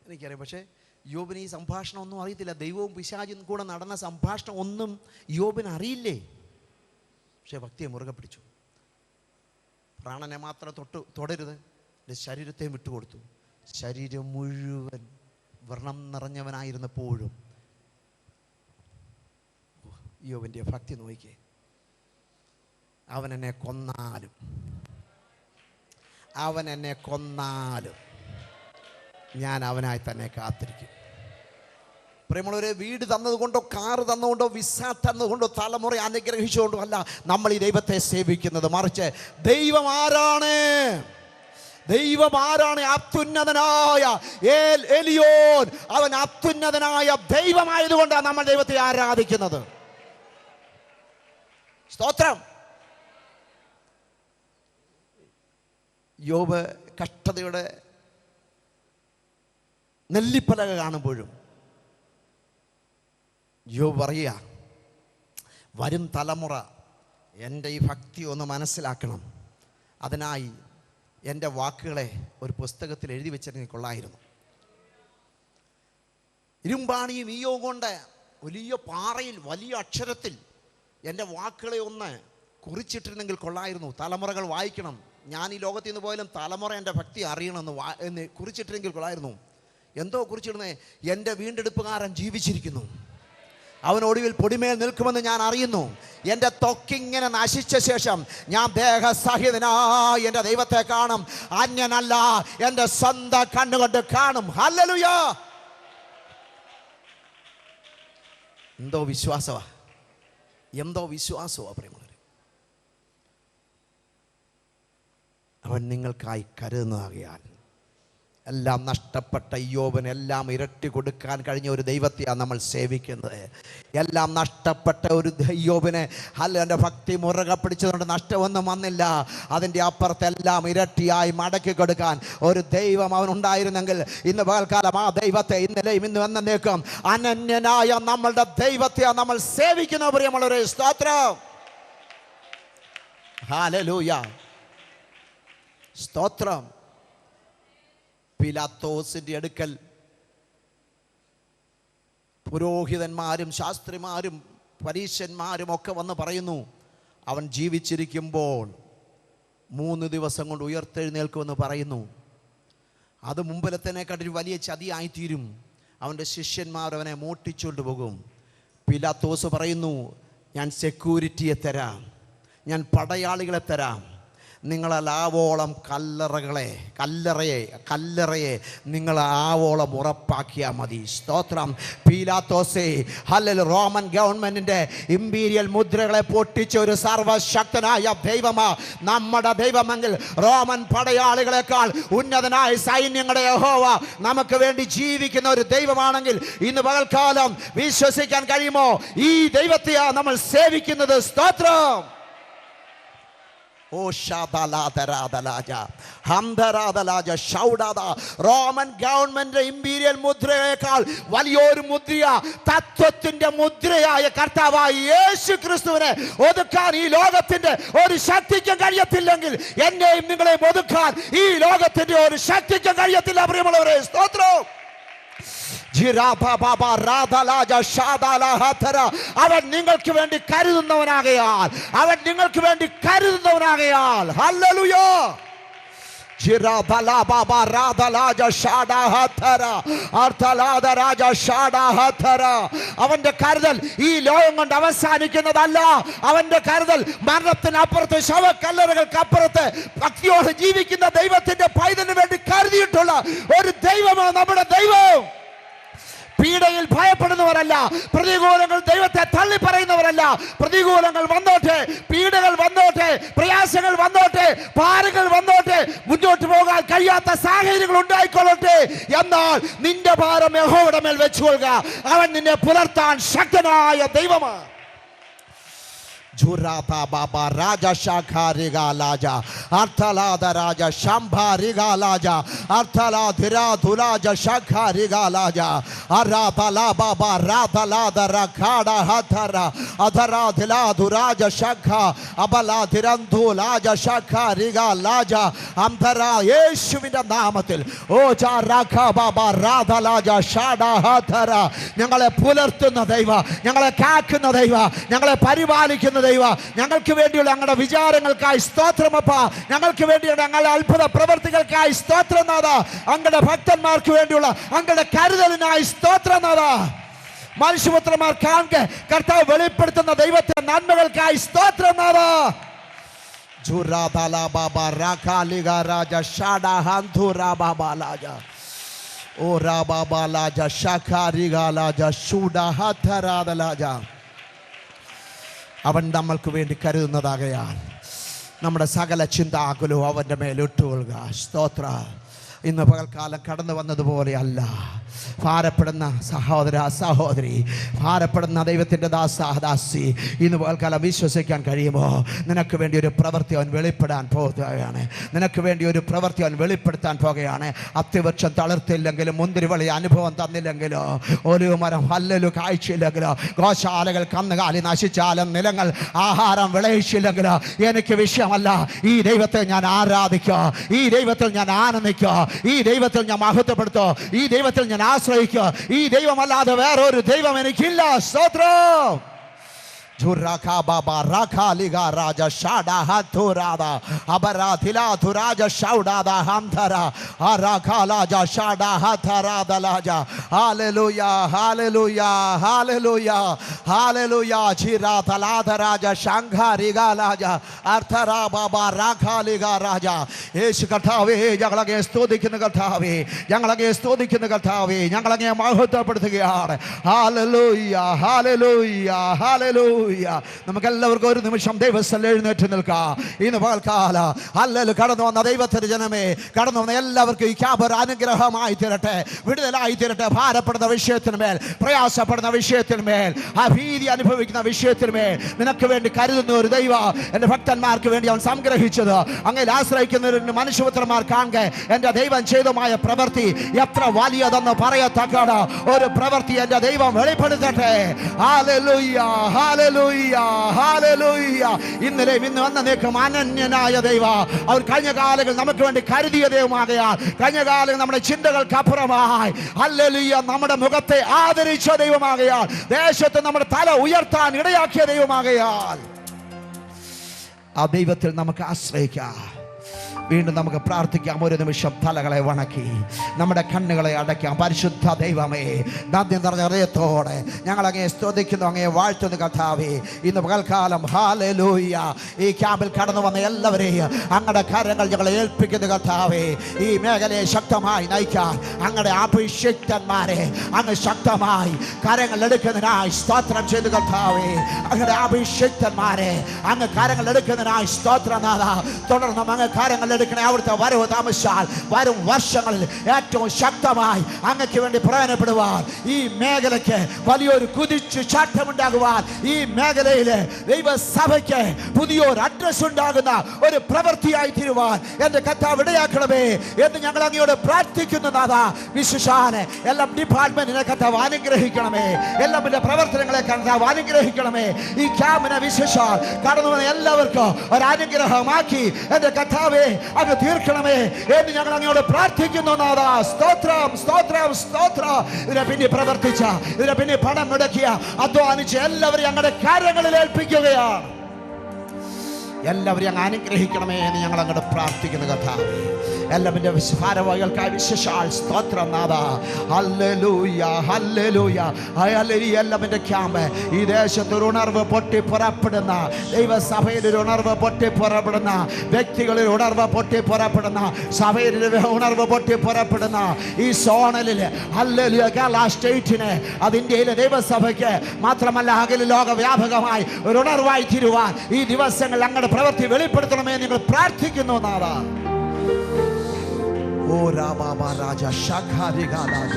എനിക്കറിയാം. പക്ഷേ യോബിന് ഈ സംഭാഷണം ഒന്നും അറിയത്തില്ല. ദൈവവും പിശാചും കൂടെ നടന്ന സംഭാഷണം ഒന്നും യോബിന് അറിയില്ലേ. പക്ഷേ ഭക്തിയെ മുറുകെ പിടിച്ചു. പ്രാണനെ മാത്രം തൊടരുത്, എൻ്റെ ശരീരത്തെ വിട്ടുകൊടുത്തു. ശരീരം മുഴുവൻ വ്രണം നിറഞ്ഞവനായിരുന്നപ്പോഴും യോബിൻ്റെ ഭക്തി നോക്കിക്കേ. അവൻ എന്നെ കൊന്നാലും ഞാൻ അവനായി തന്നെ കാത്തിരിക്കും. പ്രിയമുള്ളവരെ, വീട് തന്നതുകൊണ്ടോ കാറ് തന്നതുകൊണ്ടോ വിസ തന്നതുകൊണ്ടോ തലമുറ അനുഗ്രഹിച്ചുകൊണ്ടോ അല്ല നമ്മൾ ഈ ദൈവത്തെ സേവിക്കുന്നത്. മറിച്ച് ദൈവം ആരാണ്? അത്യുന്നതനായ എലിയോൻ. അവൻ അത്യുന്നതനായ ദൈവമായതുകൊണ്ടാണ് നമ്മൾ ദൈവത്തെ ആരാധിക്കുന്നത്. സ്തോത്രം. യോബ് കഷ്ടതയുടെ നെല്ലിപ്പലക കാണുമ്പോഴും യോബ് പറയുക, വരും തലമുറ എൻ്റെ ഈ ഭക്തി ഒന്ന് മനസ്സിലാക്കണം. അതിനായി എൻ്റെ വാക്കുകളെ ഒരു പുസ്തകത്തിൽ എഴുതി വെച്ചിരുന്നെങ്കിൽ കൊള്ളായിരുന്നു. ഇരുമ്പാണിയും ഈയോ കൊണ്ട് വലിയ പാറയിൽ വലിയ അക്ഷരത്തിൽ എൻ്റെ വാക്കുകളെ ഒന്ന് കുറിച്ചിട്ടിരുന്നെങ്കിൽ കൊള്ളായിരുന്നു. തലമുറകൾ വായിക്കണം. ഞാൻ ഈ ലോകത്തിൽ നിന്ന് പോയാലും തലമുറ എൻ്റെ ഭക്തി അറിയണമെന്ന് കുറിച്ചിട്ടില്ലെങ്കിൽ കൊള്ളായിരുന്നു. എന്തോ കുറിച്ചിടുന്നേ? എൻ്റെ വീണ്ടെടുപ്പുകാരൻ ജീവിച്ചിരിക്കുന്നു, അവൻ ഒടുവിൽ പൊടിമേൽ നിൽക്കുമെന്ന് ഞാൻ അറിയുന്നു. എൻ്റെ ത്വക്കിങ്ങനെ നശിച്ച ശേഷം ഞാൻ ദേഹസഹിതനായി എൻ്റെ ദൈവത്തെ കാണും. അന്യനല്ല, എൻ്റെ സ്വന്തം കണ്ണുകൊണ്ട് കാണും. ഹല്ലേലൂയ! എന്തോ വിശ്വാസമാ പ്രിയമുള്ളവരെ. അവൻ നിങ്ങൾക്കായി കരുതുന്നതാകിയാൽ എല്ലാം നഷ്ടപ്പെട്ട യോബിന് എല്ലാം ഇരട്ടി കൊടുക്കാൻ കഴിഞ്ഞ ഒരു ദൈവത്തെയാണ് നമ്മൾ സേവിക്കുന്നത്. എല്ലാം നഷ്ടപ്പെട്ട ഒരു യോബിനെ എൻ്റെ ഭക്തി മുറുകെ പിടിച്ചതുകൊണ്ട് നഷ്ടമൊന്നും വന്നില്ല. അതിൻ്റെ അപ്പുറത്തെല്ലാം ഇരട്ടിയായി മടക്കി കൊടുക്കാൻ ഒരു ദൈവം അവനുണ്ടായിരുന്നെങ്കിൽ ഇന്ന് പകൽക്കാലം ആ ദൈവത്തെ ഇന്നലെയും ഇന്നും എന്നേക്കും അനന്യനായ നമ്മളുടെ ദൈവത്തെയാണ് നമ്മൾ സേവിക്കുന്നത്. പ്രിയമുള്ളവരെ, സ്തോത്രം. ഹല്ലേലൂയ, സ്തോത്രം. പിലാത്തോസിന്റെ അടുക്കൽ പുരോഹിതന്മാരും ശാസ്ത്രിമാരും പരീശന്മാരും ഒക്കെ വന്ന് പറയുന്നു, അവൻ ജീവിച്ചിരിക്കുമ്പോൾ 3 ദിവസം കൊണ്ട് ഉയർത്തെഴുന്നേൽക്കുമെന്ന് പറയുന്നു. അത് മുമ്പിലത്തേക്കാട്ടൊരു വലിയ ചതിയായിത്തീരും. അവൻ്റെ ശിഷ്യന്മാർ അവനെ മോട്ടിച്ചുകൊണ്ട് പോകും. പിലാത്തോസ് പറയുന്നു, ഞാൻ സെക്യൂരിറ്റിയെ തരാം, ഞാൻ പടയാളികളെ തരാം, നിങ്ങളാൽ ആവോളം കല്ലറയെ നിങ്ങൾ ആവോളം ഉറപ്പാക്കിയാൽ മതി. സ്തോത്രം. പീലാത്തോസേ, ഹല്ലേലൂയ, റോമൻ ഗവൺമെന്റിന്റെ ഇമ്പീരിയൽ മുദ്രകളെ പൊട്ടിച്ച ഒരു സർവശക്തനായ ദൈവമാ നമ്മുടെ ദൈവമെങ്കിൽ റോമൻ പടയാളികളെക്കാൾ ഉന്നതനായ സൈന്യങ്ങളുടെ യഹോവ നമുക്ക് വേണ്ടി ജീവിക്കുന്ന ഒരു ദൈവമാണെങ്കിൽ ഇന്ന് പകൽക്കാലം വിശ്വസിക്കാൻ കഴിയുമോ? ഈ ദൈവത്തെയാ നമ്മൾ സേവിക്കുന്നത്. സ്തോത്രം. റോമൻ ഗവൺമെന്റ് ഇമ്പീരിയൽ മുദ്രയേക്കാൾ വലിയൊരു മുദ്ര, തത്വത്തിന്റെ മുദ്രയായ കർത്താവായ യേശു ക്രിസ്തുവിനെ ഒതുക്കാൻ ഈ ലോകത്തിന്റെ ഒരു ശക്തിക്കും കഴിയത്തില്ലെങ്കിൽ എന്നെയും നിങ്ങളെയും ഒതുക്കാൻ ഈ ലോകത്തിന്റെ ഒരു ശക്തിക്കും കഴിയത്തില്ല. പ്രിയമുള്ളവരെ, സ്തോത്രം. അവൻ നിങ്ങൾക്ക് വേണ്ടി കരുതുന്നവനാകയാൽ ഹല്ലേലൂയ. അവന്റെ കരുതൽ ഈ ലോകം കൊണ്ട് അവസാനിക്കുന്നതല്ല. അവന്റെ കരുതൽ മരണത്തിനപ്പുറത്ത്, ശവക്കല്ലറകൾക്കപ്പുറത്ത് ഭക്തിയോടെ ജീവിക്കുന്ന ദൈവത്തിന്റെ പൈതലിന് വേണ്ടി കരുതിയിട്ടുള്ള ഒരു ദൈവമാണ് നമ്മുടെ ദൈവം. പീഡയിൽ ഭയപ്പെടുന്നവരല്ല, പ്രതികൂലങ്ങൾ ദൈവത്തെ തള്ളി പറയുന്നവരല്ല. പ്രതികൂലങ്ങൾ വന്നോട്ടെ, പീഡകൾ വന്നോട്ടെ, പ്രയാസങ്ങൾ വന്നോട്ടെ, ഭാരങ്ങൾ വന്നോട്ടെ, മുന്നോട്ട് പോകാൻ കഴിയാത്ത സാഹചര്യങ്ങൾ ഉണ്ടായിക്കൊള്ളട്ടെ, എന്നാൽ നിന്റെ ഭാരം യഹോവയുടെ മേൽ വെച്ചുകൊള്ളുക. അവൻ നിന്നെ പുലർത്താൻ ശക്തനായ ദൈവമാണ്. Jurata Baba Raja Shakhariga Laja Arthalada Raja Shambhariga Laja Arthaladhira Dhulaja Shakhariga Laja Arathala Baba Rathalada Rakhada Hathara Adhara Dhila Dhuraja Shakha Abala Dhirandu Laja Shakhariga Laja Amthara Yeshuvinda Namatil Oja Rakha Baba Rathalaja Shada Hathara Nyangale Pularthunna Deva Nyangale Kakkuna Deva Nyangale Paripalikkunna ദൈവ ഞങ്ങൾക്ക് വേണ്ടിയുള്ള ഞങ്ങളുടെ വിചാരങ്ങൾക്കായി സ്തോത്രമപ്പ ഞങ്ങൾക്ക് വേണ്ടിയുള്ള ഞങ്ങളുടെ അത്ഭുത പ്രവർത്തികൾക്കായി സ്തോത്രനാഥ അങ്ങയുടെ ഭക്തന്മാർക്ക് വേണ്ടിയുള്ള അങ്ങയുടെ കരുതലിനായി സ്തോത്രനാഥ മനുഷ്യപുത്രന്മാർ കാണെ കർത്താവ് വെളിപ്പെടുത്തുന്ന ദൈവത്തിന്റെ നന്മകൾക്കായി സ്തോത്രനാഥ ജുറാദാല ബാബ രാഖാലിഗ രാജ ഷാഡാ ഹന്തുരാ ബാബ ലാജ ഓരാ ബാബ ലാജ ഷഖാരിഗ ലാജ ഷൂഡാ ഹഥരാദ ലാജ അവൻ നമ്മൾക്ക് വേണ്ടി കരുതുന്നതാകയാൽ നമ്മുടെ സകല ചിന്താകുലവും അവൻ്റെ മേലിട്ടുകൊള്ളുക. സ്തോത്ര. ഇന്ന് പകൽക്കാലം കടന്നു വന്നതുപോലെയല്ല. ഭാരപ്പെടുന്ന സഹോദര സഹോദരി, ഭാരപ്പെടുന്ന ദൈവത്തിൻ്റെ ദാസി, ഇന്ന് പകൽക്കാലം വിശ്വസിക്കാൻ കഴിയുമോ? നിനക്ക് വേണ്ടി ഒരു പ്രവൃത്തി അവൻ വെളിപ്പെടാൻ പോകുകയാണ്. നിനക്ക് വേണ്ടി ഒരു പ്രവൃത്തി അവൻ വെളിപ്പെടുത്താൻ പോകുകയാണ്. അത്തിവൃക്ഷം തളിർത്തില്ലെങ്കിലും, മുന്തിരിവളി അനുഭവം തന്നില്ലെങ്കിലോ, ഒലിവ് മരം ഹല്ലേലൂയ കാഴ്ചയില്ലെങ്കിലോ, ഗോശാലകൾ കന്നുകാലി നശിച്ചാലും, നിലങ്ങൾ ആഹാരം വിളയിച്ചില്ലെങ്കിലോ എനിക്ക് വിഷയമല്ല. ഈ ദൈവത്തെ ഞാൻ ആരാധിക്കുക, ഈ ദൈവത്തിൽ ഞാൻ ആനന്ദിക്കുക, ഈ ദൈവത്തിൽ ഞാൻ മഹത്വപ്പെടുത്തോ, ഈ ദൈവത്തിൽ ഞാൻ ആശ്രയിക്കുക. ഈ ദൈവമല്ലാതെ വേറൊരു ദൈവം എനിക്കില്ല. സ്തോത്രം. Juraka Baba Rakhaliga Raja Shada Hathurada Abaradhila Dhuraja Shaudada Hamthara Arakalaja Shada Hatharada Laja. Hallelujah, hallelujah, hallelujah, hallelujah. Chiratalada Raja Shankariga Laja Arthara Baba Rakhaliga Raja. Yesu Kathavi ഞങ്ങളെ സ്തുതിക്കുന്ന കർത്താവേ, ഞങ്ങളെ സ്തുതിക്കുന്ന കർത്താവേ, ഞങ്ങളെ മഹത്വപ്പെടുത്തുകയാണ്. Hallelujah, hallelujah, hallelujah. നമുക്ക് എല്ലാവർക്കും ഒരു നിമിഷം ദൈവസ്ഥലിൽ എഴുന്നേറ്റ് നിൽക്കാം. ഇന്ന് പകൽക്കാല ഹല്ലേലൂയ കടന്നു വന്ന ദൈവത്തിന്റെ ജനമേ, കടന്നു വന്ന എല്ലാവർക്കും ഈ ക്യാമ്പ് ഒരു അനുഗ്രഹമായി തീരട്ടെ, വിടുതലായി തീരട്ടെ. ഭാരപ്പെടുന്ന വിഷയത്തിന്മേൽ, പ്രയാസപ്പെടുന്ന വിഷയത്തിന്മേൽ, ആ ഭീതി അനുഭവിക്കുന്ന വിഷയത്തിന്മേൽ നിനക്ക് വേണ്ടി കരുതുന്ന ഒരു ദൈവം എൻ്റെ ഭക്തന്മാർക്ക് വേണ്ടി അവൻ സംഗ്രഹിച്ചത്. അങ്ങനെ ആശ്രയിക്കുന്ന മനുഷ്യപുത്രന്മാർ കാണുക എൻ്റെ ദൈവം ചെയ്തമായ പ്രവൃത്തി എത്ര വലിയതെന്ന് പറയത്തക്കാണ് ഒരു പ്രവൃത്തി എൻ്റെ ദൈവം വെളിപ്പെടുത്തട്ടെ. Hallelujah, hallelujah, hallelujah. ഇന്നലെ ഇന്ന് വന്ന നീക്കം അനന്യനായ ദൈവം. അവർ കഴിഞ്ഞ കാലങ്ങൾ നമുക്ക് വേണ്ടി കരുതിയ ദൈവമാകയാൽ, കഴിഞ്ഞ കാലങ്ങൾ നമ്മുടെ ചിന്തകൾക്ക് അപ്പുറമായി ഹല്ലേലൂയ നമ്മുടെ മുഖത്തെ ആദരിച്ച ദൈവമാകയാൽ, ദേശത്ത് നമ്മുടെ തല ഉയർത്താൻ ഇടയാക്കിയ ദൈവമാകയാൽ ആ ദൈവത്തിൽ നമുക്ക് ആശ്രയിക്കാം. വീണ്ടും നമുക്ക് പ്രാർത്ഥിക്കാം. ഒരു നിമിഷം തലകളെ വണക്കി നമ്മുടെ കണ്ണുകളെ അടയ്ക്കാം. പരിശുദ്ധ ദൈവമേ, നന്ദി നിറഞ്ഞ ഹൃദയത്തോടെ ഞങ്ങൾ അങ്ങയെ സ്തുതിക്കുന്നു, അങ്ങയെ വാഴ്ത്തുന്നു കർത്താവേ. ഇന്ന് പകൽക്കാലം ഹല്ലേലൂയ ഈ ക്യാമ്പിൽ കടന്നു വന്ന എല്ലാവരെയും അങ്ങയുടെ കരങ്ങൾ ഞങ്ങളെ ഏൽപ്പിക്കുന്നു കർത്താവേ. ഈ മേഖലയെ ശക്തമായി നയിക്കാൻ അങ്ങയുടെ അഭിഷിക്തന്മാരെ അങ്ങ് ശക്തമായി കരങ്ങൾ എടുക്കുന്നതിനായി സ്തോത്രം ചെയ്തു കർത്താവേ. അങ്ങയുടെ അഭിഷിക്തന്മാരെ അങ്ങ് കരങ്ങൾ എടുക്കുന്നതിനായി സ്തോത്രനാഥ. തുടർന്നും അങ്ങ് കരങ്ങൾ എടുക്കണേ. അവിടുത്തെ വരവ് താമസിച്ചാൽ വരും വർഷങ്ങളിൽ ഏറ്റവും ശക്തമായി അങ്ങക്ക് വേണ്ടി പ്രയോജനപ്പെടുവാൻ, ഈ മേഖലയ്ക്ക് വലിയൊരു കുതിച്ചു ചാട്ടമുണ്ടാകുവാൻ, ഈ മേഖലയിലെ ദൈവസഭയ്ക്ക് പുതിയൊരു അഡ്രസ് ഉണ്ടാകുന്ന ഒരു പ്രവൃത്തിയായി തീരുവാൻ എൻ്റെ കർത്താവ് ഇടയാക്കണമേ എന്ന് ഞങ്ങൾ അങ്ങയോട് പ്രാർത്ഥിക്കുന്നു നാഥ. വിശേഷാന് എല്ലാ ഡിപ്പാർട്ട്മെന്റിനെ കർത്താവ് അനുഗ്രഹിക്കണമേ, എല്ലാ പ്രവർത്തനങ്ങളെ കർത്താവ് അനുഗ്രഹിക്കണമേ. ഈ ക്യാമ്പിനെ വിശേഷാൽ കടന്നു വന്ന എല്ലാവർക്കും ഒരു അനുഗ്രഹമാക്കി എൻ്റെ കർത്താവേ അങ്ങ് തീർക്കണമേ എന്ന് ഞങ്ങൾ അങ്ങയോട് പ്രാർത്ഥിക്കുന്നു നാഥ. സ്തോത്രം, സ്തോത്രം, സ്തോത്രം. ഇതിനെ പിന്നെ പ്രവർത്തിച്ച, ഇതിനെ പിന്നെ പണം മുടക്കിയ, അധ്വാനിച്ച് എല്ലാവരെയും ഞങ്ങളുടെ കാര്യങ്ങളിൽ ഏൽപ്പിക്കുകയാണ്. എല്ലാവരെയും അങ്ങ് അനുഗ്രഹിക്കണമേ എന്ന് ഞങ്ങൾ അങ്ങോട്ട് പ്രാർത്ഥിക്കുന്നു കർത്താവേ. എല്ലാവരുടെ ഭാരവാഹികൾക്കായി വിശേഷാൽ സ്തോത്രം നാഥ. Hallelujah, hallelujah, hallelujah. എല്ലാവരുടെ ക്യാമ്പ് ഈ ദേശത്ത് ഒരു ഉണർവ് പൊട്ടി പുറപ്പെടുന്ന, ദൈവസഭയിൽ ഒരു ഉണർവ് പൊട്ടി പുറപ്പെടുന്ന, വ്യക്തികളിൽ ഉണർവ് പൊട്ടി പുറപ്പെടുന്ന, സഭയിൽ ഉണർവ് പൊട്ടി പുറപ്പെടുന്ന ഈ സോണലിൽ ഹല്ലേലൂയ കേരള സ്റ്റേറ്റിന്, അത് ഇന്ത്യയിലെ ദൈവസഭയ്ക്ക് മാത്രമല്ല അഖില ലോകവ്യാപകമായി ഒരു ഉണർവായി തീരുവാൻ ഈ ദിവസങ്ങൾ അങ്ങയുടെ പ്രവൃത്തി വെളിപ്പെടുത്തണമേ നിങ്ങൾ പ്രാർത്ഥിക്കുന്നു നാഥ. ഓ രാബാബ രാജ ശഖാരിഗ രാജ.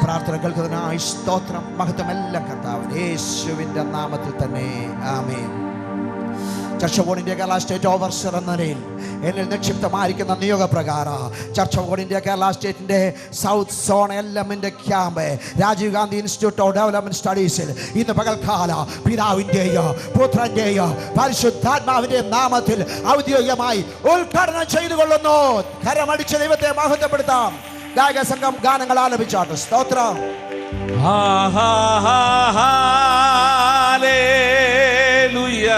പ്രാർത്ഥന കേൾക്കുന്നതിനായി സ്തോത്രം, മഹത്വം എല്ലാം കർത്താവിൻ യേശുവിൻ്റെ നാമത്തിൽ തന്നെ. ആമേൻ. Church of India Kerala state overseer എന്ന നിലയിൽ എന്നിൽ നിക്ഷിപ്തമായിരിക്കുന്ന നിയോഗപ്രകാരം ചർച്ച് ഓഫ് ഇന്ത്യ കേരള സ്റ്റേറ്റിൻ്റെ സൗത്ത് സോൺ എല്ലമിൻ്റെ camp Rajiv Gandhi institute of development സ്റ്റഡീസിൽ ഇന്ന് പകൽക്കാല പിതാവിൻ്റെയോ പുത്രൻ്റെയോ പരിശുദ്ധാത്മാവിൻ്റെയും നാമത്തിൽ ഔദ്യോഗികമായി ഉദ്ഘാടനം ചെയ്തുകൊള്ളുന്നു. കരമടിച്ച് ദൈവത്തെ മഹത്വപ്പെടുത്താം. ഗായക സംഘം ഗാനങ്ങൾ ആലപിച്ചാട്ട്. സ്തോത്രം. ഹല്ലേലൂയ.